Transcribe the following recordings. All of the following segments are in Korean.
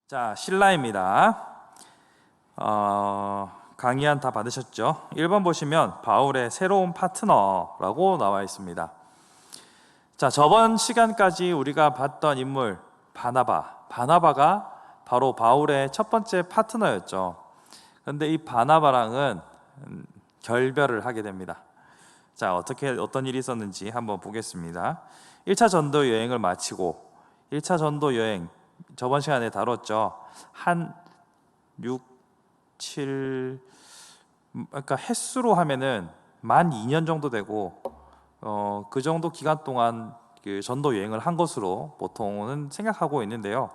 자, 신라입니다. 강의안 다 받으셨죠? 1번 보시면 바울의 새로운 파트너라고 나와 있습니다. 자, 저번 시간까지 우리가 봤던 인물 바나바가 바로 바울의 첫 번째 파트너였죠. 그런데 이 바나바랑은 결별을 하게 됩니다. 자, 어떤 일이 있었는지 한번 보겠습니다. 1차 전도 여행을 마치고 1차 전도 여행 저번 시간에 다뤘죠. 한 6, 7 그러니까 횟수로 하면은 만 2년 정도 되고 그 정도 기간 동안 그 전도 여행을 한 것으로 보통은 생각하고 있는데요.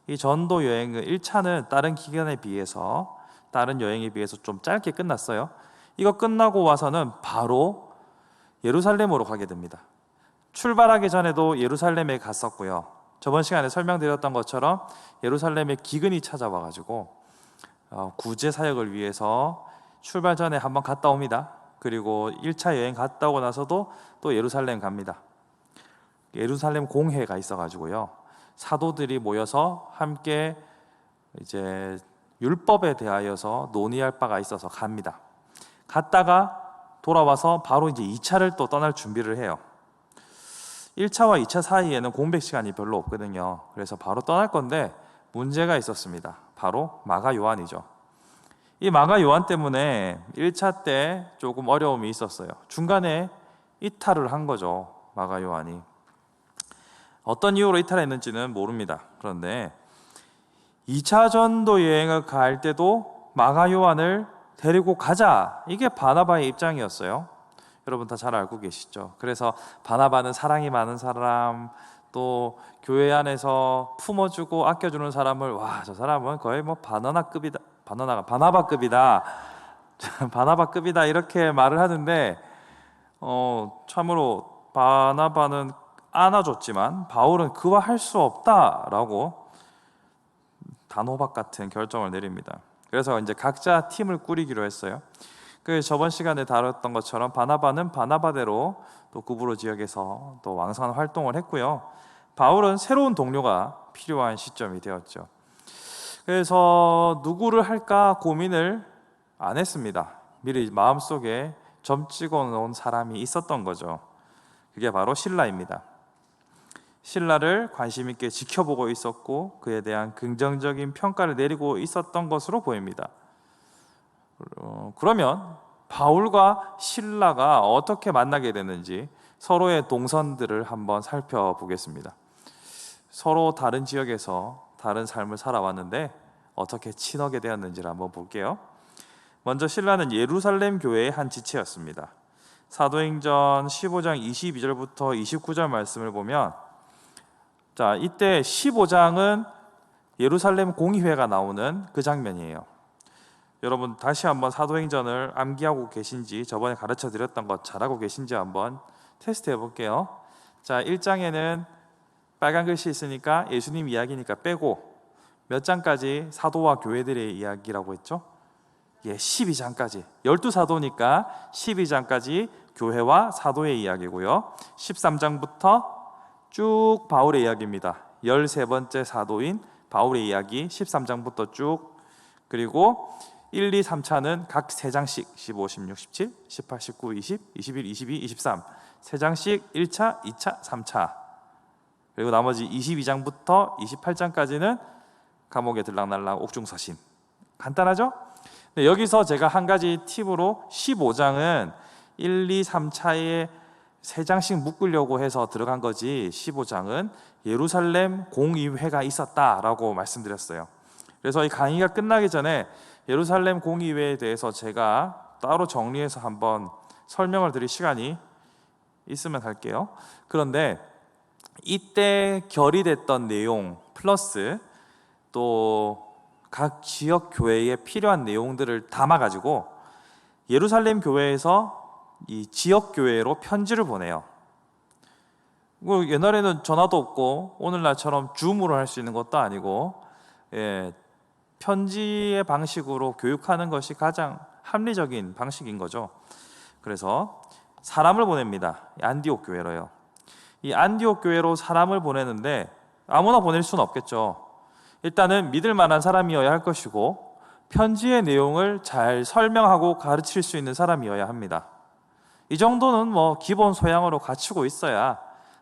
이 전도 여행은 1차는 다른 기간에 비해서 다른 여행에 비해서 좀 짧게 끝났어요. 이거 끝나고 와서는 바로 예루살렘으로 가게 됩니다. 출발하기 전에도 예루살렘에 갔었고요. 저번 시간에 설명드렸던 것처럼 예루살렘에 기근이 찾아와가지고 구제 사역을 위해서 출발 전에 한번 갔다 옵니다. 그리고 1차 여행 갔다 오고 나서도 또 예루살렘 갑니다. 예루살렘 공회가 있어가지고요. 사도들이 모여서 함께 이제 율법에 대하여서 논의할 바가 있어서 갑니다. 갔다가 돌아와서 바로 이제 2차를 또 떠날 준비를 해요. 1차와 2차 사이에는 공백 시간이 별로 없거든요. 그래서 바로 떠날 건데 문제가 있었습니다. 바로 마가 요한이죠. 이 마가 요한 때문에 1차 때 조금 어려움이 있었어요. 중간에 이탈을 한 거죠. 마가 요한이. 어떤 이유로 이탈했는지는 모릅니다. 그런데 2차 전도 여행을 갈 때도 마가 요한을 데리고 가자. 이게 바나바의 입장이었어요. 여러분 다 잘 알고 계시죠? 그래서 바나바는 사랑이 많은 사람, 또 교회 안에서 품어주고 아껴주는 사람을 저 사람은 거의 뭐 바나바급이다 바나바급이다 이렇게 말을 하는데 참으로 바나바는 안아줬지만 바울은 그와 할 수 없다라고 단호박 같은 결정을 내립니다. 그래서 이제 각자 팀을 꾸리기로 했어요. 그 저번 시간에 다뤘던 것처럼 바나바는 바나바대로 또 구브로 지역에서 또 왕성한 활동을 했고요. 바울은 새로운 동료가 필요한 시점이 되었죠. 그래서 누구를 할까 고민을 안 했습니다. 미리 마음속에 점 찍어 놓은 사람이 있었던 거죠. 그게 바로 신라입니다. 신라를 관심 있게 지켜보고 있었고 그에 대한 긍정적인 평가를 내리고 있었던 것으로 보입니다. 그러면 바울과 신라가 어떻게 만나게 됐는지 서로의 동선들을 한번 살펴보겠습니다. 서로 다른 지역에서 다른 삶을 살아왔는데 어떻게 친하게 되었는지를 한번 볼게요. 먼저 신라는 예루살렘 교회의 한 지체였습니다. 사도행전 15장 22절부터 29절 말씀을 보면 자, 이때 15장은 예루살렘 공의회가 나오는 그 장면이에요. 여러분 다시 한번 사도행전을 암기하고 계신지 저번에 가르쳐 드렸던 것 잘하고 계신지 한번 테스트 해볼게요. 자, 1장에는 빨간 글씨 있으니까 예수님 이야기니까 빼고 몇 장까지 사도와 교회들의 이야기라고 했죠? 12장까지 12사도니까 12장까지 교회와 사도의 이야기고요. 13장부터 쭉 바울의 이야기입니다. 13번째 사도인 바울의 이야기 13장부터 쭉, 그리고 1, 2, 3차는 각 3장씩 15, 16, 17, 18, 19, 20, 21, 22, 23 3장씩 1차, 2차, 3차, 그리고 나머지 22장부터 28장까지는 감옥에 들락날락 옥중서신. 간단하죠? 네, 여기서 제가 한 가지 팁으로 15장은 1, 2, 3차에 3장씩 묶으려고 해서 들어간 거지 15장은 예루살렘 공의회가 있었다라고 말씀드렸어요. 그래서 이 강의가 끝나기 전에 예루살렘 공의회에 대해서 제가 따로 정리해서 한번 설명을 드릴 시간이 있으면 할게요. 그런데 이때 결의됐던 내용 플러스 또 각 지역 교회에 필요한 내용들을 담아가지고 예루살렘 교회에서 이 지역 교회로 편지를 보내요. 옛날에는 전화도 없고 오늘날처럼 줌으로 할 수 있는 것도 아니고 편지의 방식으로 교육하는 것이 가장 합리적인 방식인 거죠. 그래서 사람을 보냅니다. 안디옥 교회로요. 이 안디옥 교회로 사람을 보내는데 아무나 보낼 수는 없겠죠. 일단은 믿을 만한 사람이어야 할 것이고 편지의 내용을 잘 설명하고 가르칠 수 있는 사람이어야 합니다. 이 정도는 뭐 기본 소양으로 갖추고 있어야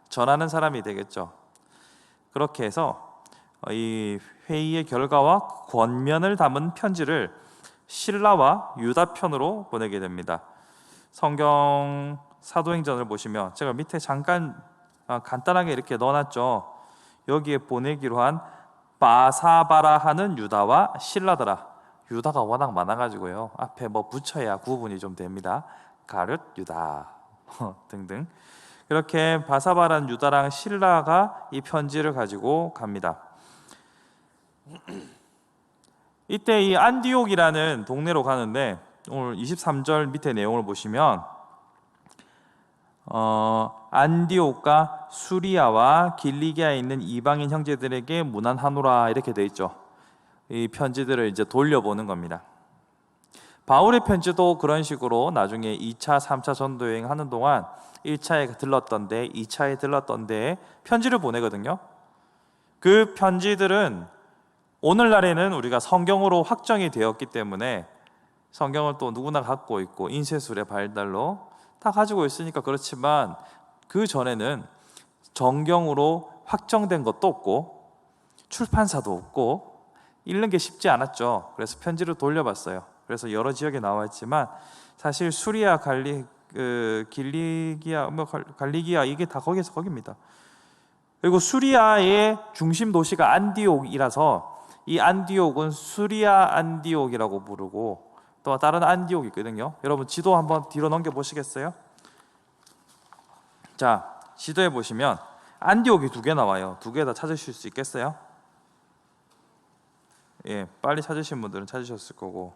전하는 사람이 되겠죠. 그렇게 해서 이 회의의 결과와 권면을 담은 편지를 실라와 유다 편으로 보내게 됩니다. 성경 사도행전을 보시면 제가 밑에 잠깐 간단하게 이렇게 넣어놨죠. 여기에 보내기로 한 바사바라 하는 유다와 실라더라. 유다가 워낙 많아가지고요, 앞에 뭐 붙여야 구분이 좀 됩니다. 가룟 유다 등등. 그렇게 바사바라는 유다랑 실라가 이 편지를 가지고 갑니다. 이때 이 안디옥이라는 동네로 가는데 오늘 23절 밑에 내용을 보시면 안디옥과 수리아와 길리기아에 있는 이방인 형제들에게 문안하노라 이렇게 돼 있죠. 이 편지들을 이제 돌려보는 겁니다. 바울의 편지도 그런 식으로 나중에 2차, 3차 전도 여행 하는 동안 1차에 들렀던 데, 2차에 들렀던 데에 편지를 보내거든요. 그 편지들은 오늘날에는 우리가 성경으로 확정이 되었기 때문에 성경을 또 누구나 갖고 있고 인쇄술의 발달로 다 가지고 있으니까 그렇지만 그 전에는 정경으로 확정된 것도 없고 출판사도 없고 읽는 게 쉽지 않았죠. 그래서 편지를 돌려봤어요. 그래서 여러 지역에 나와 있지만 사실 수리아, 길리기아, 갈리기아 이게 다 거기서 거기입니다. 그리고 수리아의 중심 도시가 안디옥이라서 이 안디옥은 수리아 안디옥이라고 부르고 또 다른 안디옥이 있거든요. 여러분 지도 한번 뒤로 넘겨 보시겠어요? 자, 지도에 보시면 안디옥이 두 개 나와요. 두 개 다 찾으실 수 있겠어요? 예, 빨리 찾으신 분들은 찾으셨을 거고.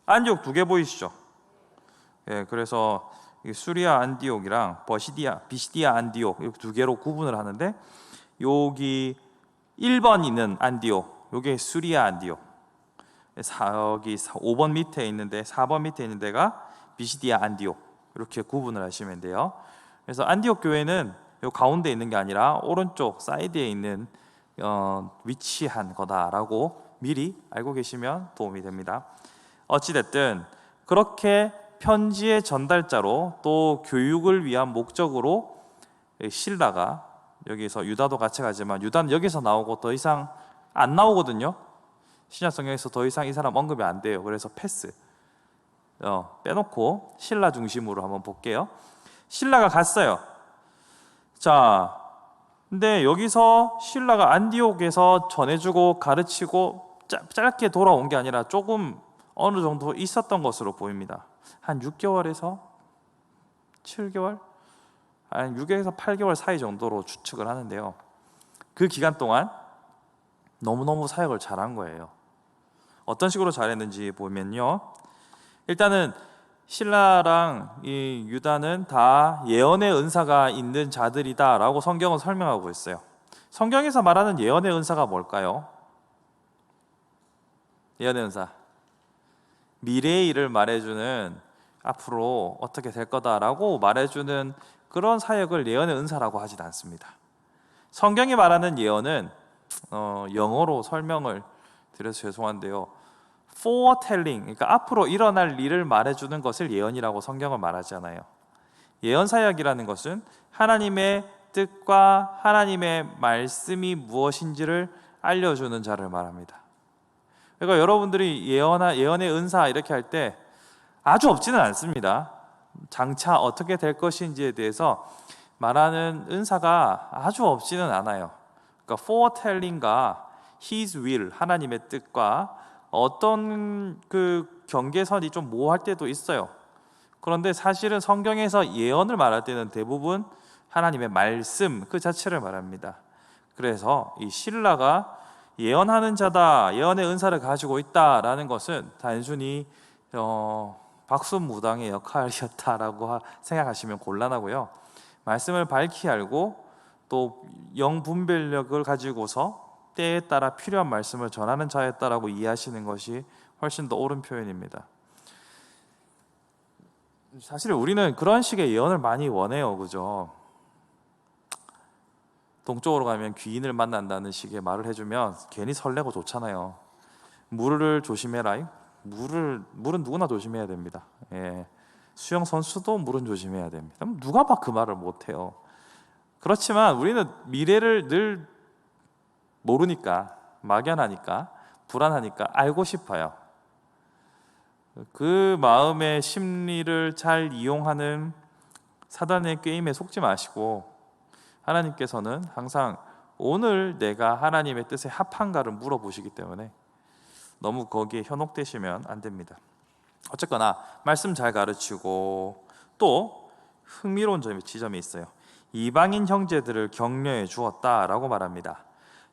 안디옥 두 개 보이시죠? 예, 그래서 수리아 안디옥이랑 비시디아 안디옥 이렇게 두 개로 구분을 하는데 여기 1번 있는 안디옥, 요게 수리아 안디옥. 여기 5번 밑에 있는데 4번 밑에 있는 데가 비시디아 안디옥. 이렇게 구분을 하시면 돼요. 그래서 안디옥 교회는 요 가운데 있는 게 아니라 오른쪽 사이드에 있는 위치한 거다라고 미리 알고 계시면 도움이 됩니다. 어찌됐든 그렇게 편지의 전달자로 또 교육을 위한 목적으로 실라가 여기서 유다도 같이 가지만 유다는 여기서 나오고 더 이상 안 나오거든요. 신약성경에서 더 이상 이 사람 언급이 안 돼요. 그래서 패스 빼놓고 실라 중심으로 한번 볼게요. 실라가 갔어요. 자, 근데 여기서 실라가 안디옥에서 전해주고 가르치고 짧게 돌아온 게 아니라 조금 어느 정도 있었던 것으로 보입니다. 한 6개월에서 7개월? 한 6에서 8개월 사이 정도로 추측을 하는데요. 그 기간 동안 너무너무 사역을 잘한 거예요. 어떤 식으로 잘했는지 보면요, 일단은 실라랑 이 유다는 다 예언의 은사가 있는 자들이다라고 성경은 설명하고 있어요. 성경에서 말하는 예언의 은사가 뭘까요? 예언의 은사, 미래의 일을 말해주는, 앞으로 어떻게 될 거다라고 말해주는 그런 사역을 예언의 은사라고 하진 않습니다. 성경이 말하는 예언은 영어로 설명을 드려서 죄송한데요, foretelling, 그러니까 앞으로 일어날 일을 말해주는 것을 예언이라고 성경은 말하지 않아요. 예언 사역이라는 것은 하나님의 뜻과 하나님의 말씀이 무엇인지를 알려주는 자를 말합니다. 그러니까 여러분들이 예언의 은사 이렇게 할 때 아주 없지는 않습니다. 장차 어떻게 될 것인지에 대해서 말하는 은사가 아주 없지는 않아요. 그러니까 foretelling과 His will, 하나님의 뜻과 어떤 그 경계선이 좀 모호할 때도 있어요. 그런데 사실은 성경에서 예언을 말할 때는 대부분 하나님의 말씀 그 자체를 말합니다. 그래서 이 실라가 예언하는 자다, 예언의 은사를 가지고 있다라는 것은 단순히 박수무당의 역할이었다라고 생각하시면 곤란하고요. 말씀을 밝히 알고 또 영분별력을 가지고서 때에 따라 필요한 말씀을 전하는 자였다라고 이해하시는 것이 훨씬 더 옳은 표현입니다. 사실 우리는 그런 식의 예언을 많이 원해요, 그죠? 동쪽으로 가면 귀인을 만난다는 식의 말을 해주면 괜히 설레고 좋잖아요. 물을 조심해라. 물은 누구나 조심해야 됩니다. 예. 수영 선수도 물은 조심해야 됩니다. 누가 막 그 말을 못해요. 그렇지만 우리는 미래를 늘 모르니까, 막연하니까, 불안하니까 알고 싶어요. 그 마음의 심리를 잘 이용하는 사단의 게임에 속지 마시고, 하나님께서는 항상 오늘 내가 하나님의 뜻에 합한가를 물어보시기 때문에 너무 거기에 현혹되시면 안 됩니다. 어쨌거나 말씀 잘 가르치고, 또 흥미로운 지점이 있어요. 이방인 형제들을 격려해 주었다라고 말합니다.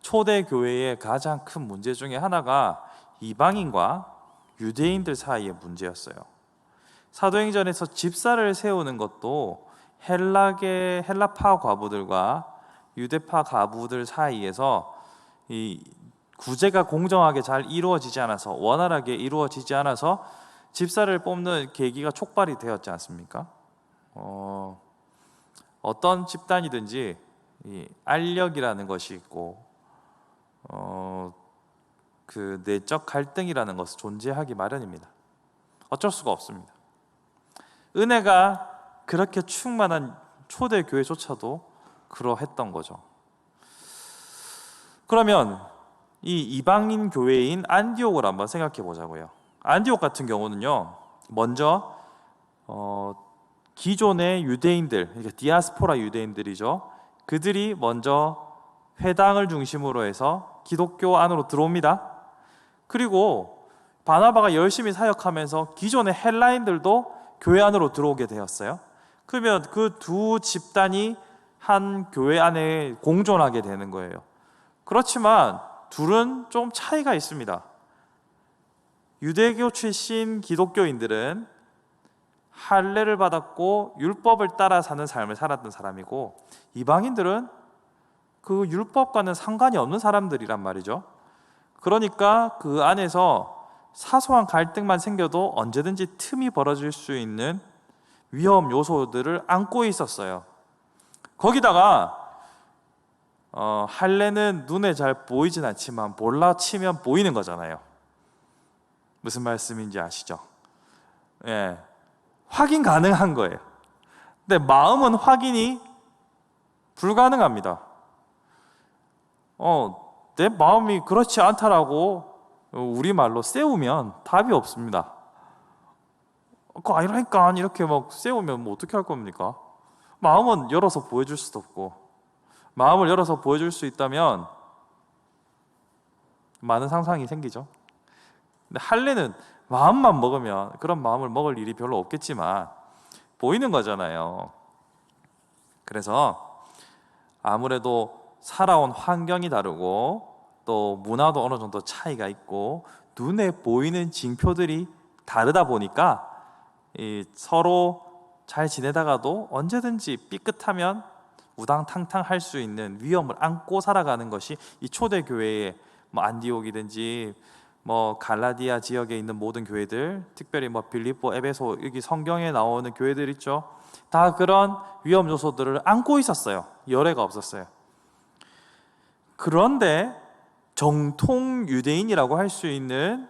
초대교회의 가장 큰 문제 중에 하나가 이방인과 유대인들 사이의 문제였어요. 사도행전에서 집사를 세우는 것도 헬라파 과부들과 유대파 과부들 사이에서 이 구제가 공정하게 잘 이루어지지 않아서, 원활하게 이루어지지 않아서 집사를 뽑는 계기가 촉발이 되었지 않습니까? 어떤 집단이든지 이 알력이라는 것이 있고, 그 내적 갈등이라는 것은 존재하기 마련입니다. 어쩔 수가 없습니다. 은혜가 그렇게 충만한 초대교회조차도 그러했던 거죠. 그러면 이 이방인 교회인 안디옥을 한번 생각해 보자고요. 안디옥 같은 경우는요, 먼저 기존의 유대인들, 그러니까 디아스포라 유대인들이죠. 그들이 먼저 회당을 중심으로 해서 기독교 안으로 들어옵니다. 그리고 바나바가 열심히 사역하면서 기존의 헬라인들도 교회 안으로 들어오게 되었어요. 그러면 그 두 집단이 한 교회 안에 공존하게 되는 거예요. 그렇지만 둘은 좀 차이가 있습니다. 유대교 출신 기독교인들은 할례를 받았고 율법을 따라 사는 삶을 살았던 사람이고, 이방인들은 그 율법과는 상관이 없는 사람들이란 말이죠. 그러니까 그 안에서 사소한 갈등만 생겨도 언제든지 틈이 벌어질 수 있는 위험 요소들을 안고 있었어요. 거기다가 할례는 눈에 잘 보이진 않지만 몰라치면 보이는 거잖아요. 무슨 말씀인지 아시죠? 예, 확인 가능한 거예요. 근데 마음은 확인이 불가능합니다. 내 마음이 그렇지 않다라고 우리말로 세우면 답이 없습니다. 그거 아니라니까 이렇게 막 세우면 뭐 어떻게 할 겁니까? 마음은 열어서 보여줄 수도 없고, 마음을 열어서 보여줄 수 있다면 많은 상상이 생기죠. 근데 할례는 마음만 먹으면 그런 마음을 먹을 일이 별로 없겠지만 보이는 거잖아요. 그래서 아무래도 살아온 환경이 다르고 또 문화도 어느 정도 차이가 있고 눈에 보이는 징표들이 다르다 보니까 서로 잘 지내다가도 언제든지 삐끗하면 우당탕탕 할 수 있는 위험을 안고 살아가는 것이 이 초대교회의 안디옥이든지 갈라디아 지역에 있는 모든 교회들, 특별히 빌립보, 에베소, 여기 성경에 나오는 교회들 있죠. 다 그런 위험 요소들을 안고 있었어요. 열애가 없었어요. 그런데 정통 유대인이라고 할 수 있는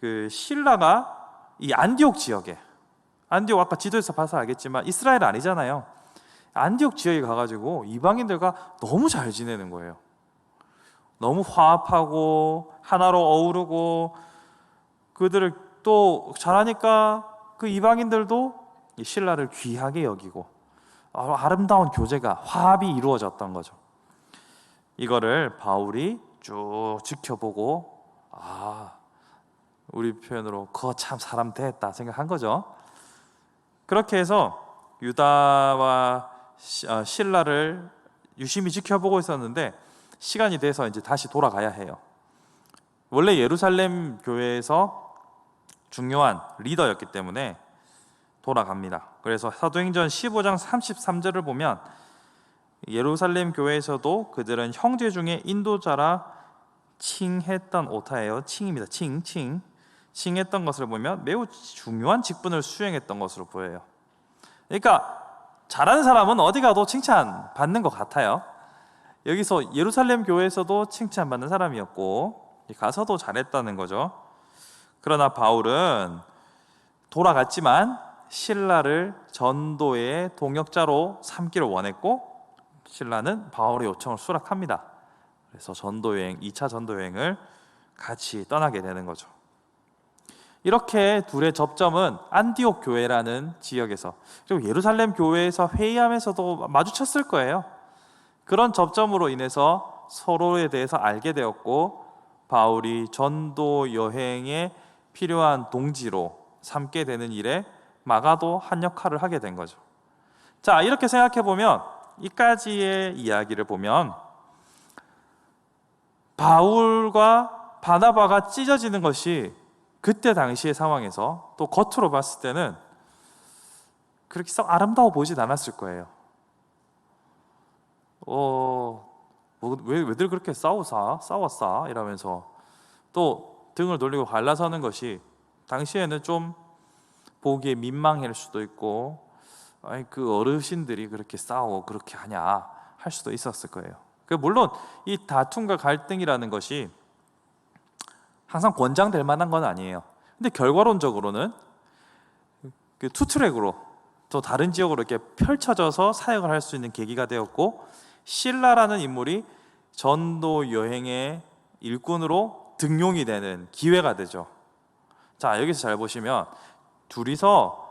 그 신라가 이 안디옥 지역에, 안디옥 아까 지도에서 봐서 알겠지만 이스라엘 아니잖아요. 안디옥 지역에 가가지고 이방인들과 너무 잘 지내는 거예요. 너무 화합하고 하나로 어우르고, 그들을 또 잘하니까 그 이방인들도 이 신라를 귀하게 여기고 아름다운 교제가, 화합이 이루어졌던 거죠. 이거를 바울이 쭉 지켜보고 우리 표현으로 그거 참 사람 됐다 생각한 거죠. 그렇게 해서 유다와 신라를 유심히 지켜보고 있었는데 시간이 돼서 이제 다시 돌아가야 해요. 원래 예루살렘 교회에서 중요한 리더였기 때문에 돌아갑니다. 그래서 사도행전 15장 33절을 보면 예루살렘 교회에서도 그들은 형제 중에 인도자라 칭했던 오타예요. 칭입니다. 칭했던 것을 보면 매우 중요한 직분을 수행했던 것으로 보여요. 그러니까 잘하는 사람은 어디 가도 칭찬 받는 것 같아요. 여기서 예루살렘 교회에서도 칭찬받는 사람이었고 가서도 잘했다는 거죠. 그러나 바울은 돌아갔지만 실라를 전도의 동역자로 삼기를 원했고 실라는 바울의 요청을 수락합니다. 그래서 전도여행, 2차 전도여행을 같이 떠나게 되는 거죠. 이렇게 둘의 접점은 안디옥 교회라는 지역에서, 그리고 예루살렘 교회에서 회의하면서도 마주쳤을 거예요. 그런 접점으로 인해서 서로에 대해서 알게 되었고 바울이 전도 여행에 필요한 동지로 삼게 되는 일에 마가도 한 역할을 하게 된 거죠. 자, 이렇게 생각해 보면 이까지의 이야기를 보면 바울과 바나바가 찢어지는 것이 그때 당시의 상황에서 또 겉으로 봤을 때는 그렇게 썩 아름다워 보이진 않았을 거예요. 왜들 그렇게 싸웠어? 이러면서 또 등을 돌리고 갈라서는 것이 당시에는 좀 보기에 민망할 수도 있고, 아니, 그 어르신들이 그렇게 싸워 그렇게 하냐 할 수도 있었을 거예요. 물론 이 다툼과 갈등이라는 것이 항상 권장될 만한 건 아니에요. 근데 결과론적으로는 그 투트랙으로 또 다른 지역으로 이렇게 펼쳐져서 사역을 할 수 있는 계기가 되었고, 실라라는 인물이 전도 여행의 일꾼으로 등용이 되는 기회가 되죠. 자, 여기서 잘 보시면 둘이서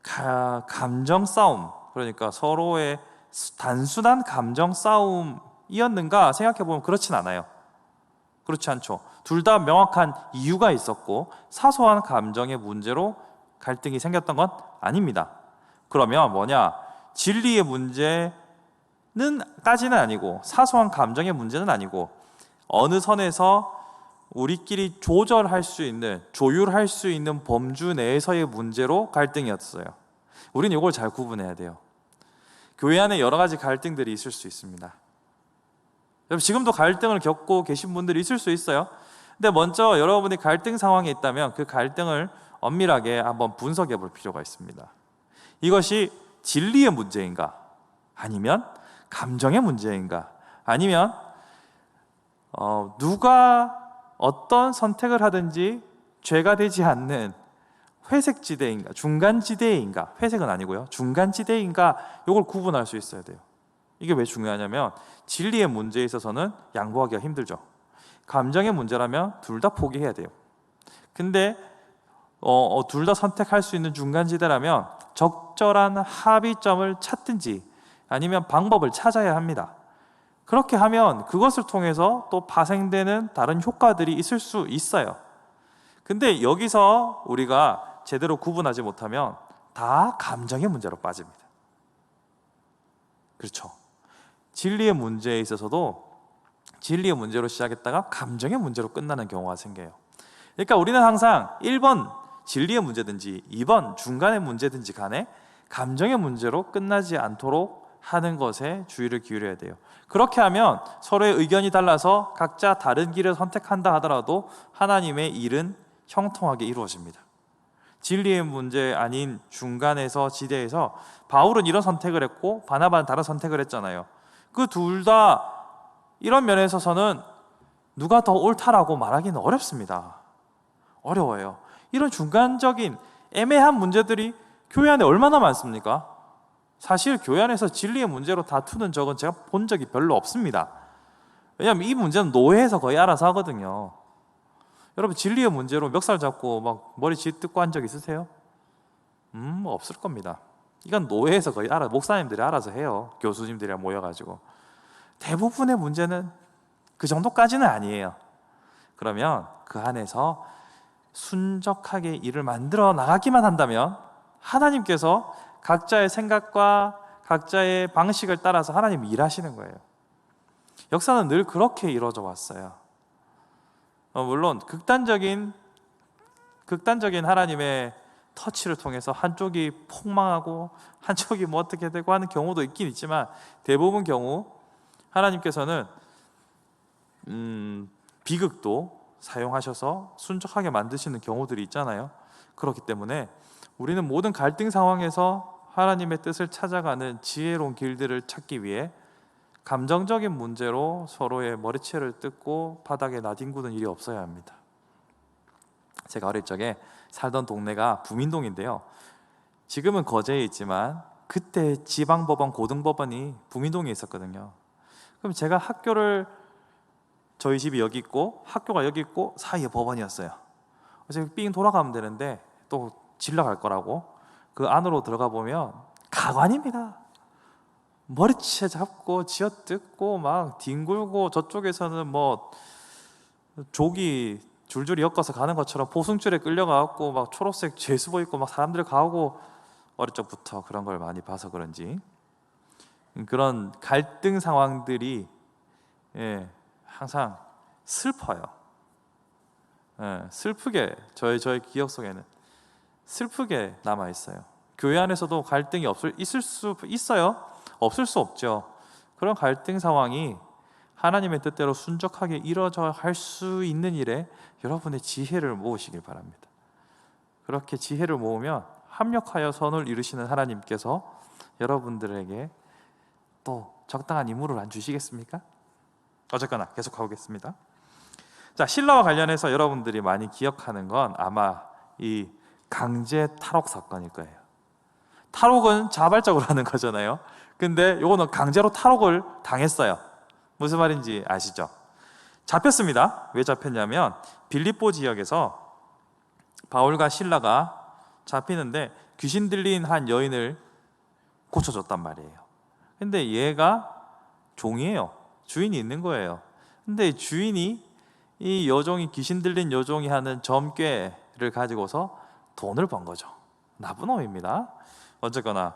감정 싸움, 그러니까 서로의 단순한 감정 싸움이었는가 생각해 보면 그렇진 않아요. 그렇지 않죠. 둘 다 명확한 이유가 있었고 사소한 감정의 문제로 갈등이 생겼던 건 아닙니다. 그러면 뭐냐? 진리의 문제는 까지는 아니고 사소한 감정의 문제는 아니고 어느 선에서 우리끼리 조율할 수 있는 범주 내에서의 문제로 갈등이었어요. 우리는 이걸 잘 구분해야 돼요. 교회 안에 여러 가지 갈등들이 있을 수 있습니다. 여러분, 지금도 갈등을 겪고 계신 분들이 있을 수 있어요. 근데 먼저 여러분이 갈등 상황에 있다면 그 갈등을 엄밀하게 한번 분석해 볼 필요가 있습니다. 이것이 진리의 문제인가? 아니면 감정의 문제인가? 아니면 누가 어떤 선택을 하든지 죄가 되지 않는 회색지대인가? 중간지대인가? 회색은 아니고요. 중간지대인가? 이걸 구분할 수 있어야 돼요. 이게 왜 중요하냐면 진리의 문제에 있어서는 양보하기가 힘들죠. 감정의 문제라면 둘 다 포기해야 돼요. 근데 둘 다 선택할 수 있는 중간지대라면 적절한 합의점을 찾든지 아니면 방법을 찾아야 합니다. 그렇게 하면 그것을 통해서 또 파생되는 다른 효과들이 있을 수 있어요. 근데 여기서 우리가 제대로 구분하지 못하면 다 감정의 문제로 빠집니다. 그렇죠. 진리의 문제에 있어서도 진리의 문제로 시작했다가 감정의 문제로 끝나는 경우가 생겨요. 그러니까 우리는 항상 1번 진리의 문제든지 2번 중간의 문제든지 간에 감정의 문제로 끝나지 않도록 하는 것에 주의를 기울여야 돼요. 그렇게 하면 서로의 의견이 달라서 각자 다른 길을 선택한다 하더라도 하나님의 일은 형통하게 이루어집니다. 진리의 문제 아닌 중간에서 지대에서 바울은 이런 선택을 했고 바나바는 다른 선택을 했잖아요. 그 둘 다 이런 면에 있어서는 누가 더 옳다라고 말하기는 어렵습니다. 어려워요. 이런 중간적인 애매한 문제들이 교회 안에 얼마나 많습니까? 사실 교회 안에서 진리의 문제로 다투는 적은 제가 본 적이 별로 없습니다. 왜냐하면 이 문제는 노예에서 거의 알아서 하거든요. 여러분, 진리의 문제로 멱살 잡고 막 머리 쥐뜯고 한 적 있으세요? 없을 겁니다. 이건 노예에서 거의 목사님들이 알아서 해요. 교수님들이랑 모여가지고. 대부분의 문제는 그 정도까지는 아니에요. 그러면 그 안에서 순적하게 일을 만들어 나가기만 한다면 하나님께서 각자의 생각과 각자의 방식을 따라서 하나님이 일하시는 거예요. 역사는 늘 그렇게 이루어져 왔어요. 물론 극단적인 하나님의 터치를 통해서 한쪽이 폭망하고 한쪽이 뭐 어떻게 되고 하는 경우도 있긴 있지만 대부분 경우 하나님께서는 비극도 사용하셔서 순적하게 만드시는 경우들이 있잖아요. 그렇기 때문에 우리는 모든 갈등 상황에서 하나님의 뜻을 찾아가는 지혜로운 길들을 찾기 위해 감정적인 문제로 서로의 머리채를 뜯고 바닥에 나뒹구는 일이 없어야 합니다. 제가 어릴 적에 살던 동네가 부민동인데요, 지금은 거제에 있지만 그때 지방법원, 고등법원이 부민동에 있었거든요. 그럼 제가 학교를, 저희 집이 여기 있고 학교가 여기 있고 사이에 법원이었어요. 그래서 삥 돌아가면 되는데 또 질러갈 거라고 그 안으로 들어가 보면 가관입니다. 머리채 잡고 쥐어뜯고 막 뒹굴고, 저쪽에서는 뭐 조기 줄줄이 엮어서 가는 것처럼 포승줄에 끌려가고 막 초록색 죄수복 입고 막 사람들 가고, 어릴 적부터 그런 걸 많이 봐서 그런지 그런 갈등 상황들이 항상 슬퍼요. 슬프게 저의 기억 속에는 슬프게 남아 있어요. 교회 안에서도 갈등이 있을 수 있어요. 없을 수 없죠. 그런 갈등 상황이 하나님의 뜻대로 순적하게 이루어져 갈 수 있는 일에 여러분의 지혜를 모으시길 바랍니다. 그렇게 지혜를 모으면 합력하여 선을 이루시는 하나님께서 여러분들에게 또 적당한 임무를 안 주시겠습니까? 어쨌거나 계속 가보겠습니다. 자, 신라와 관련해서 여러분들이 많이 기억하는 건 아마 이 강제 탈옥 사건일 거예요. 탈옥은 자발적으로 하는 거잖아요. 근데 요거는 강제로 탈옥을 당했어요. 무슨 말인지 아시죠? 잡혔습니다. 왜 잡혔냐면 빌립보 지역에서 바울과 신라가 잡히는데 귀신 들린 한 여인을 고쳐줬단 말이에요. 근데 얘가 종이에요. 주인이 있는 거예요. 근데 주인이 이 여종이, 귀신 들린 여종이 하는 점괘를 가지고서 돈을 번 거죠. 나쁜 놈입니다. 어쨌거나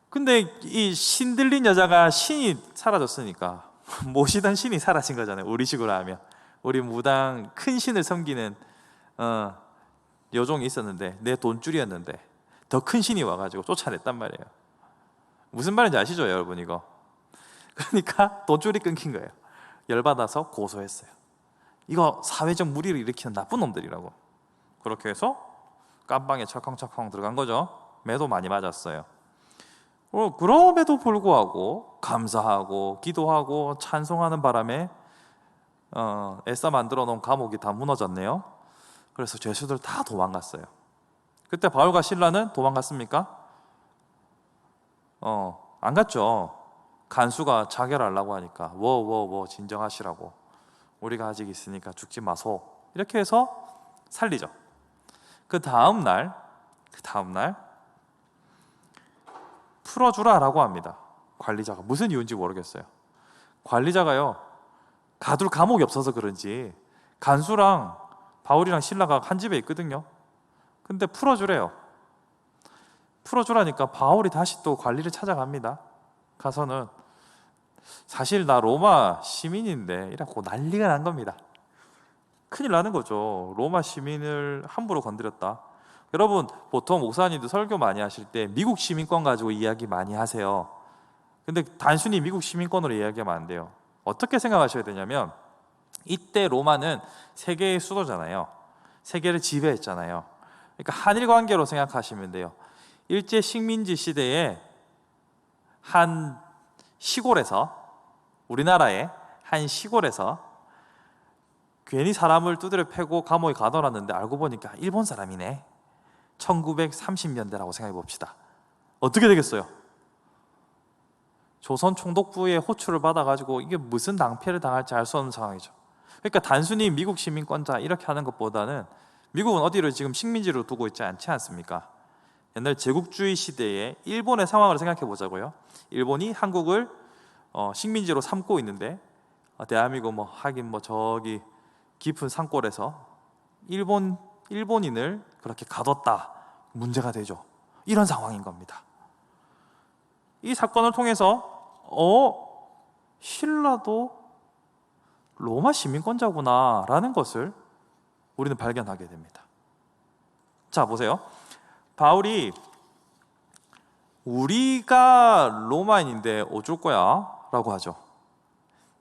근데 이 신 들린 여자가 신이 사라졌으니까 모시던 신이 사라진 거잖아요. 우리식으로 하면 우리 무당 큰 신을 섬기는 여종이 있었는데 내 돈줄이었는데 더 큰 신이 와가지고 쫓아냈단 말이에요. 무슨 말인지 아시죠, 여러분? 이거 그러니까 돈줄이 끊긴 거예요. 열받아서 고소했어요. 이거 사회적 무리를 일으키는 나쁜 놈들이라고. 그렇게 해서 깜방에 철컹철컹 들어간 거죠. 매도 많이 맞았어요. 그럼에도 불구하고 감사하고 기도하고 찬송하는 바람에 애써 만들어 놓은 감옥이 다 무너졌네요. 그래서 죄수들 다 도망갔어요. 그때 바울과 신라는 도망갔습니까? 안 갔죠. 간수가 자결하려고 하니까 워워워 진정하시라고, 우리가 아직 있으니까 죽지 마소, 이렇게 해서 살리죠. 그 다음 날 풀어주라라고 합니다. 관리자가 무슨 이유인지 모르겠어요. 관리자가요, 가둘 감옥이 없어서 그런지 간수랑 바울이랑 신라가 한 집에 있거든요. 근데 풀어주래요. 풀어주라니까 바울이 다시 또 관리를 찾아갑니다. 가서는 사실 나 로마 시민인데 이라고 난리가 난 겁니다. 큰일 나는 거죠. 로마 시민을 함부로 건드렸다. 여러분, 보통 목사님도 설교 많이 하실 때 미국 시민권 가지고 이야기 많이 하세요. 근데 단순히 미국 시민권으로 이야기하면 안 돼요. 어떻게 생각하셔야 되냐면, 이때 로마는 세계의 수도잖아요. 세계를 지배했잖아요. 그러니까 한일 관계로 생각하시면 돼요. 일제 식민지 시대에 한 시골에서, 우리나라의 한 시골에서 괜히 사람을 두드려 패고 감옥에 가둬놨는데 알고 보니까 일본 사람이네. 1930년대라고 생각해 봅시다. 어떻게 되겠어요? 조선 총독부의 호출을 받아가지고 이게 무슨 낭패를 당할지 알 수 없는 상황이죠. 그러니까 단순히 미국 시민권자 이렇게 하는 것보다는, 미국은 어디를 지금 식민지로 두고 있지 않지 않습니까? 옛날 제국주의 시대에 일본의 상황을 생각해 보자고요. 일본이 한국을 식민지로 삼고 있는데, 대한민국 하긴 저기 깊은 산골에서 일본인을 그렇게 가뒀다, 문제가 되죠. 이런 상황인 겁니다. 이 사건을 통해서 신라도 로마 시민권자구나 라는 것을 우리는 발견하게 됩니다. 자, 보세요. 바울이 우리가 로마인인데 어쩔 거야 라고 하죠.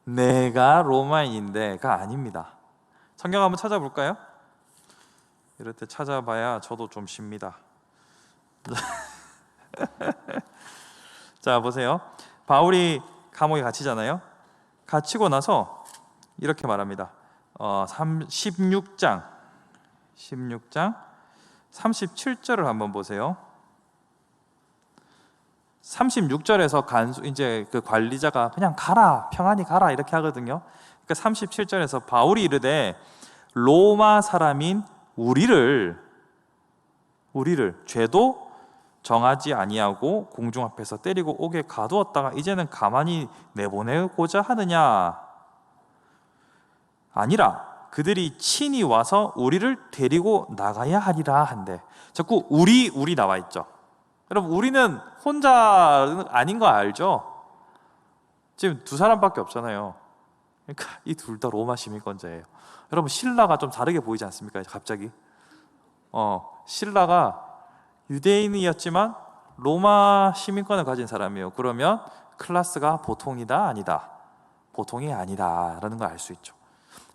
내가 로마인인데가 아닙니다. 성경 한번 찾아볼까요? 이럴 때 찾아봐야 저도 좀 쉽니다. 자, 보세요. 바울이 감옥에 갇히잖아요. 갇히고 나서 이렇게 말합니다. 16장 37절을 한번 보세요. 36절에서 이제 그 관리자가 그냥 가라, 평안히 가라 이렇게 하거든요. 그러니까 37절에서 바울이 이르되 로마 사람인 우리를 죄도 정하지 아니하고 공중 앞에서 때리고 옥에 가두었다가 이제는 가만히 내보내고자 하느냐? 아니라 그들이 친히 와서 우리를 데리고 나가야 하리라 한대. 자꾸 우리 나와 있죠. 여러분, 우리는 혼자 아닌 거 알죠? 지금 두 사람밖에 없잖아요. 그러니까 이 둘 다 로마 시민권자예요. 여러분, 신라가 좀 다르게 보이지 않습니까? 갑자기 신라가 유대인이었지만 로마 시민권을 가진 사람이에요. 그러면 클래스가 보통이다 아니다? 보통이 아니다라는 걸 알 수 있죠.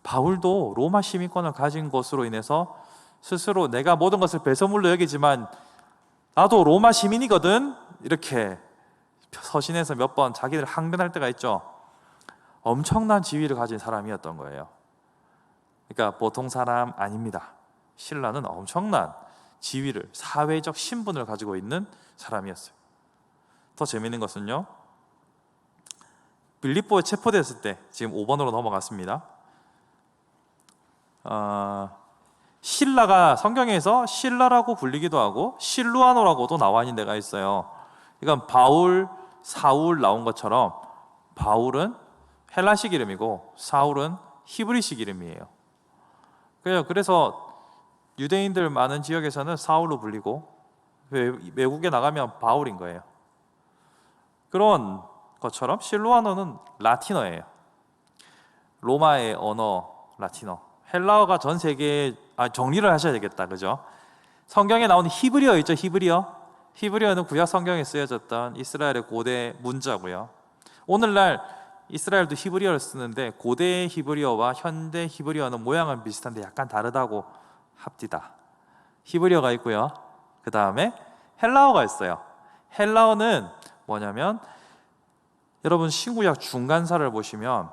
바울도 로마 시민권을 가진 것으로 인해서 스스로 내가 모든 것을 배설물로 여기지만 나도 로마 시민이거든 이렇게 서신에서 몇 번 자기를 항변할 때가 있죠. 엄청난 지위를 가진 사람이었던 거예요. 그러니까 보통 사람 아닙니다. 신라는 엄청난 지위를, 사회적 신분을 가지고 있는 사람이었어요. 더 재미있는 것은요, 빌립보에 체포됐을 때, 지금 5번으로 넘어갔습니다. 신라가 성경에서 신라라고 불리기도 하고 실루아노라고도 나와 있는 데가 있어요. 이건 바울, 사울 나온 것처럼 바울은 헬라식 이름이고 사울은 히브리식 이름이에요. 그래서 유대인들 많은 지역에서는 사울로 불리고 외국에 나가면 바울인 거예요. 그런 것처럼 실루아노는 라틴어예요. 로마의 언어 라틴어. 헬라어가 전 세계에 정리를 하셔야 되겠다, 그죠? 성경에 나오는 히브리어 있죠, 히브리어는 구약 성경에 쓰여졌던 이스라엘의 고대 문자고요. 오늘날 이스라엘도 히브리어를 쓰는데 고대 히브리어와 현대 히브리어는 모양은 비슷한데 약간 다르다고 합디다. 히브리어가 있고요. 그 다음에 헬라어가 있어요. 헬라어는 뭐냐면 여러분 신구약 중간사를 보시면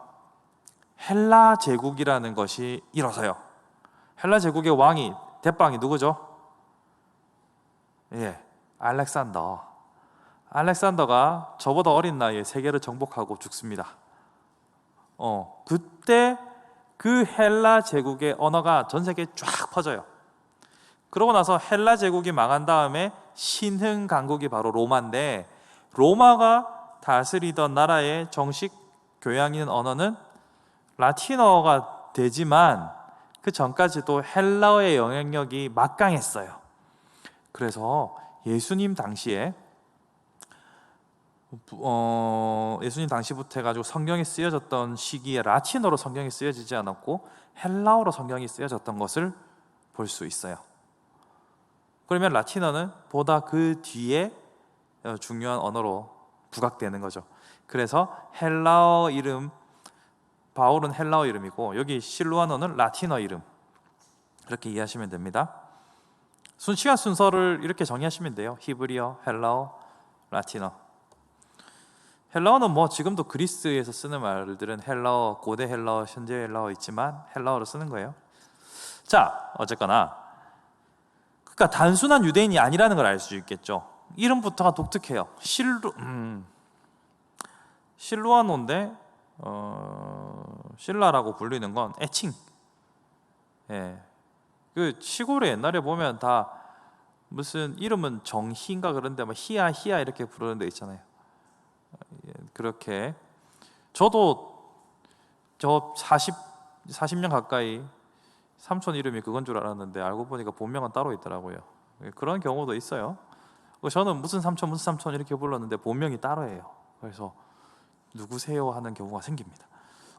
헬라 제국이라는 것이 일어서요. 헬라 제국의 왕이 대빵이 누구죠? 알렉산더가 저보다 어린 나이에 세계를 정복하고 죽습니다. 그때 그 헬라 제국의 언어가 전 세계에 쫙 퍼져요. 그러고 나서 헬라 제국이 망한 다음에 신흥 강국이 바로 로마인데, 로마가 다스리던 나라의 정식 교양인 언어는 라틴어가 되지만 그 전까지도 헬라어의 영향력이 막강했어요. 그래서 예수님 당시에 예수님 당시부터 해가지고 성경이 쓰여졌던 시기에 라틴어로 성경이 쓰여지지 않았고 헬라어로 성경이 쓰여졌던 것을 볼 수 있어요. 그러면 라틴어는 보다 그 뒤에 중요한 언어로 부각되는 거죠. 그래서 헬라어 이름, 바울은 헬라어 이름이고 여기 실루아노는 라틴어 이름, 그렇게 이해하시면 됩니다. 시간 순서를 이렇게 정의하시면 돼요. 히브리어, 헬라어, 라틴어. 헬라어는 뭐 지금도 그리스에서 쓰는 말들은 헬라어, 고대 헬라어, 현재 헬라어 있지만 헬라어로 쓰는 거예요. 자, 어쨌거나 그러니까 단순한 유대인이 아니라는 걸 알 수 있겠죠. 이름부터가 독특해요. 실루아노인데 신라라고 불리는 건 애칭. 그 시골에 옛날에 보면 다 무슨 이름은 정희인가 그런데 막 희야 이렇게 부르는 데 있잖아요. 그렇게 저도 40년 가까이 삼촌 이름이 그건 줄 알았는데 알고 보니까 본명은 따로 있더라고요. 그런 경우도 있어요. 저는 무슨 삼촌 이렇게 불렀는데 본명이 따로예요. 그래서 누구세요 하는 경우가 생깁니다.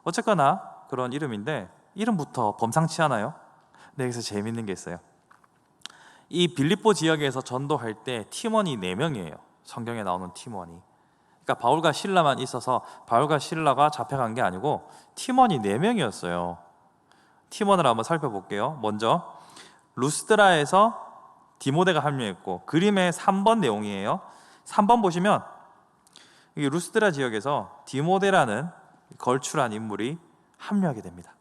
어쨌거나 그런 이름인데 이름부터 범상치 않아요. 근데 여기서 재밌는 게 있어요. 이 빌립보 지역에서 전도할 때 팀원이 4명이에요. 성경에 나오는 팀원이. 그러니까 바울과 실라만 있어서 바울과 실라가 잡혀간 게 아니고 팀원이 4명이었어요. 팀원을 한번 살펴볼게요. 먼저 루스드라에서 디모데가 합류했고, 그림의 3번 내용이에요. 3번 보시면 이 루스드라 지역에서 디모데라는 걸출한 인물이 합류하게 됩니다.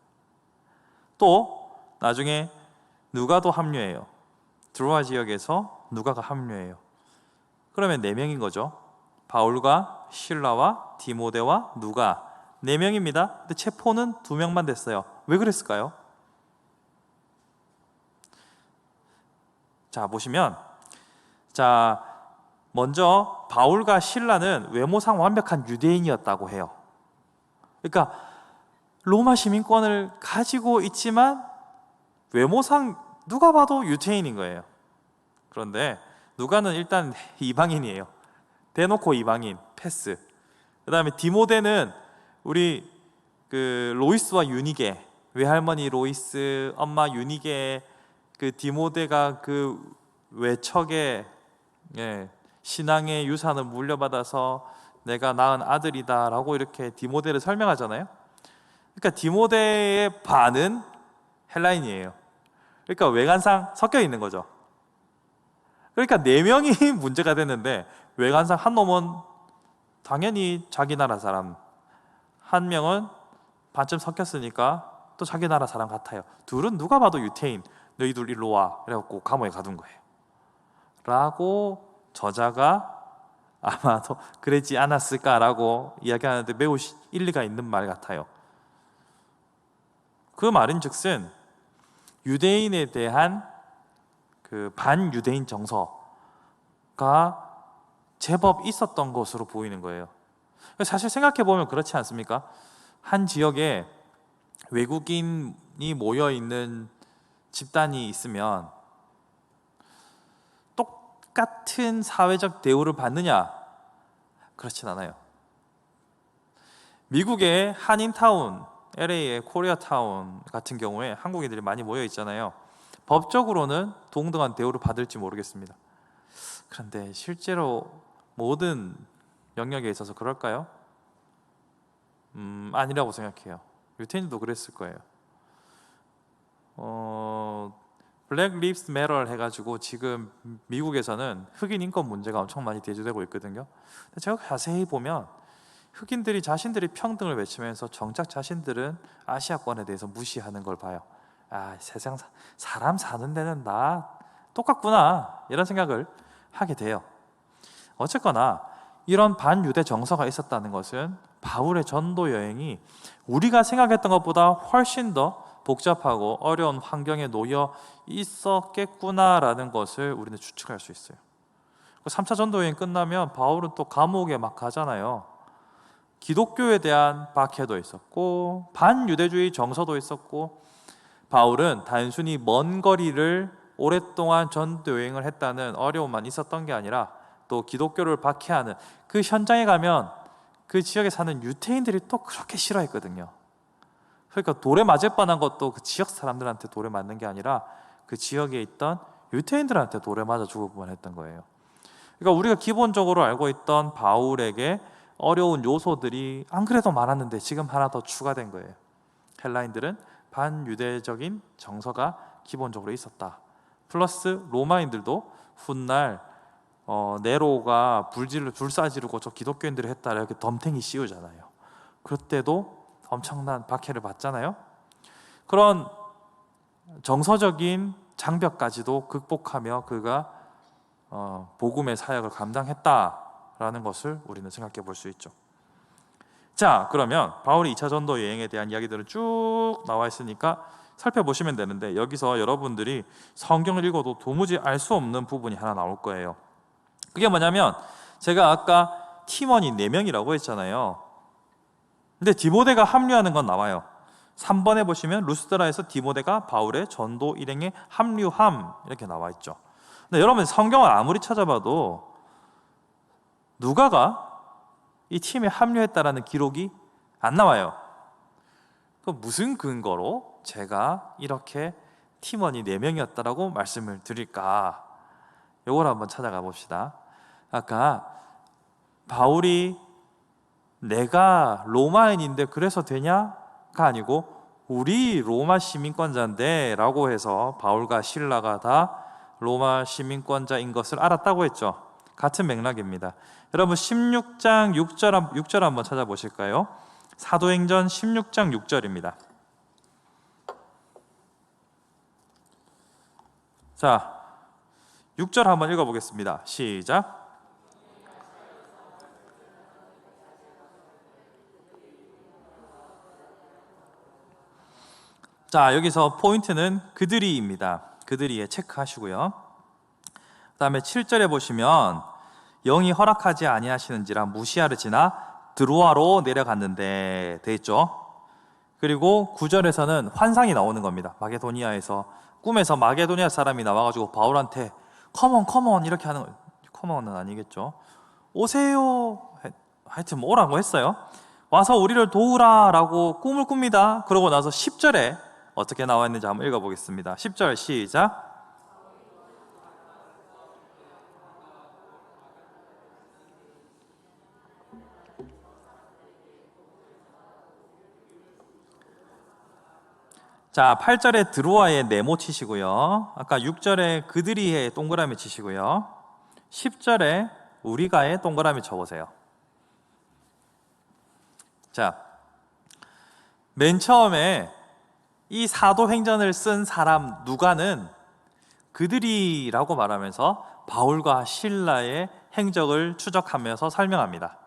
또 나중에 누가도 합류해요. 드로아 지역에서 누가가 합류해요. 그러면 4명인 거죠. 바울과 실라와 디모데와 누가 4명입니다. 근데 체포는 2명만 됐어요. 왜 그랬을까요? 자, 보시면 먼저 바울과 실라는 외모상 완벽한 유대인이었다고 해요. 그러니까 로마 시민권을 가지고 있지만 외모상 누가 봐도 유대인인 거예요. 그런데 누가는 일단 이방인이에요. 대놓고 이방인, 패스. 그 다음에 디모데는 우리 로이스와 유니게, 외할머니 로이스, 엄마 유니게, 디모데가 외척에 신앙의 유산을 물려받아서 내가 낳은 아들이다라고 이렇게 디모데를 설명하잖아요. 그러니까 디모데의 반은 헬라인이에요. 그러니까 외관상 섞여 있는 거죠. 그러니까 4명이 문제가 됐는데 외관상 한 놈은 당연히 자기 나라 사람, 한 명은 반쯤 섞였으니까 또 자기 나라 사람 같아요. 둘은 누가 봐도 유태인, 너희 둘 일로 와 그래갖고 감옥에 가둔 거예요 라고 저자가 아마도 그러지 않았을까라고 이야기하는데 매우 일리가 있는 말 같아요. 그 말인즉슨 유대인에 대한 반유대인 정서가 제법 있었던 것으로 보이는 거예요. 사실 생각해 보면 그렇지 않습니까? 한 지역에 외국인이 모여 있는 집단이 있으면 똑같은 사회적 대우를 받느냐? 그렇진 않아요. 미국의 한인타운, LA의 코리아타운 같은 경우에 한국인들이 많이 모여 있잖아요. 법적으로는 동등한 대우를 받을지 모르겠습니다. 그런데 실제로 모든 영역에 있어서 그럴까요? 아니라고 생각해요. 유태인도 그랬을 거예요. 블랙 리브스 매터 해가지고 지금 미국에서는 흑인 인권 문제가 엄청 많이 대두되고 있거든요. 근데 제가 자세히 보면 흑인들이 자신들이 평등을 외치면서 정작 자신들은 아시아권에 대해서 무시하는 걸 봐요. 세상 사람 사는 데는 다 똑같구나 이런 생각을 하게 돼요. 어쨌거나 이런 반유대 정서가 있었다는 것은 바울의 전도 여행이 우리가 생각했던 것보다 훨씬 더 복잡하고 어려운 환경에 놓여 있었겠구나라는 것을 우리는 추측할 수 있어요. 3차 전도 여행 끝나면 바울은 또 감옥에 막 가잖아요. 기독교에 대한 박해도 있었고 반유대주의 정서도 있었고 바울은 단순히 먼 거리를 오랫동안 전도 여행을 했다는 어려움만 있었던 게 아니라 또 기독교를 박해하는 그 현장에 가면 그 지역에 사는 유태인들이 또 그렇게 싫어했거든요. 그러니까 돌에 맞을 뻔한 것도 그 지역 사람들한테 돌에 맞는 게 아니라 그 지역에 있던 유태인들한테 돌에 맞아 죽을 뻔했던 거예요. 그러니까 우리가 기본적으로 알고 있던 바울에게 어려운 요소들이 안 그래도 많았는데 지금 하나 더 추가된 거예요. 헬라인들은 반유대적인 정서가 기본적으로 있었다. 플러스 로마인들도 훗날 네로가 불사 지르고 저 기독교인들이 했다 이렇게 덤탱이 씌우잖아요. 그때도 엄청난 박해를 받잖아요. 그런 정서적인 장벽까지도 극복하며 그가 복음의 사역을 감당했다라는 것을 우리는 생각해 볼 수 있죠. 자, 그러면 바울이 2차 전도 여행에 대한 이야기들은 쭉 나와 있으니까 살펴보시면 되는데 여기서 여러분들이 성경을 읽어도 도무지 알 수 없는 부분이 하나 나올 거예요. 그게 뭐냐면 제가 아까 팀원이 4명이라고 했잖아요. 근데 디모데가 합류하는 건 나와요. 3번에 보시면 루스드라에서 디모데가 바울의 전도 일행에 합류함 이렇게 나와 있죠. 근데 여러분 성경을 아무리 찾아봐도 누가가 이 팀에 합류했다라는 기록이 안 나와요. 그 무슨 근거로 제가 이렇게 팀원이 4명이었다라고 말씀을 드릴까? 이걸 한번 찾아가 봅시다. 아까 바울이 내가 로마인인데 그래서 되냐가 아니고 우리 로마 시민권자인데 라고 해서 바울과 실라가 다 로마 시민권자인 것을 알았다고 했죠. 같은 맥락입니다. 여러분 16장 6절 한번 찾아보실까요? 사도행전 16장 6절입니다. 자, 6절 한번 읽어보겠습니다. 시작. 자, 여기서 포인트는 그들이입니다. 그들이에 체크하시고요. 그 다음에 7절에 보시면 영이 허락하지 아니하시는지라 무시하를 지나 드로아로 내려갔는데 돼 있죠. 그리고 9절에서는 환상이 나오는 겁니다. 마게도니아에서 꿈에서 마게도니아 사람이 나와가지고 바울한테 컴온 이렇게 하는 거예요. 컴온은 아니겠죠. 오세요. 하여튼 뭐 오라고 했어요. 와서 우리를 도우라 라고 꿈을 꿉니다. 그러고 나서 10절에 어떻게 나와 있는지 한번 읽어보겠습니다. 10절 시작. 자, 8절에 드로아에 네모 치시고요. 아까 6절에 그들이에 동그라미 치시고요. 10절에 우리가에 동그라미 쳐보세요. 자, 맨 처음에 이 사도행전을 쓴 사람 누가는 그들이라고 말하면서 바울과 실라의 행적을 추적하면서 설명합니다.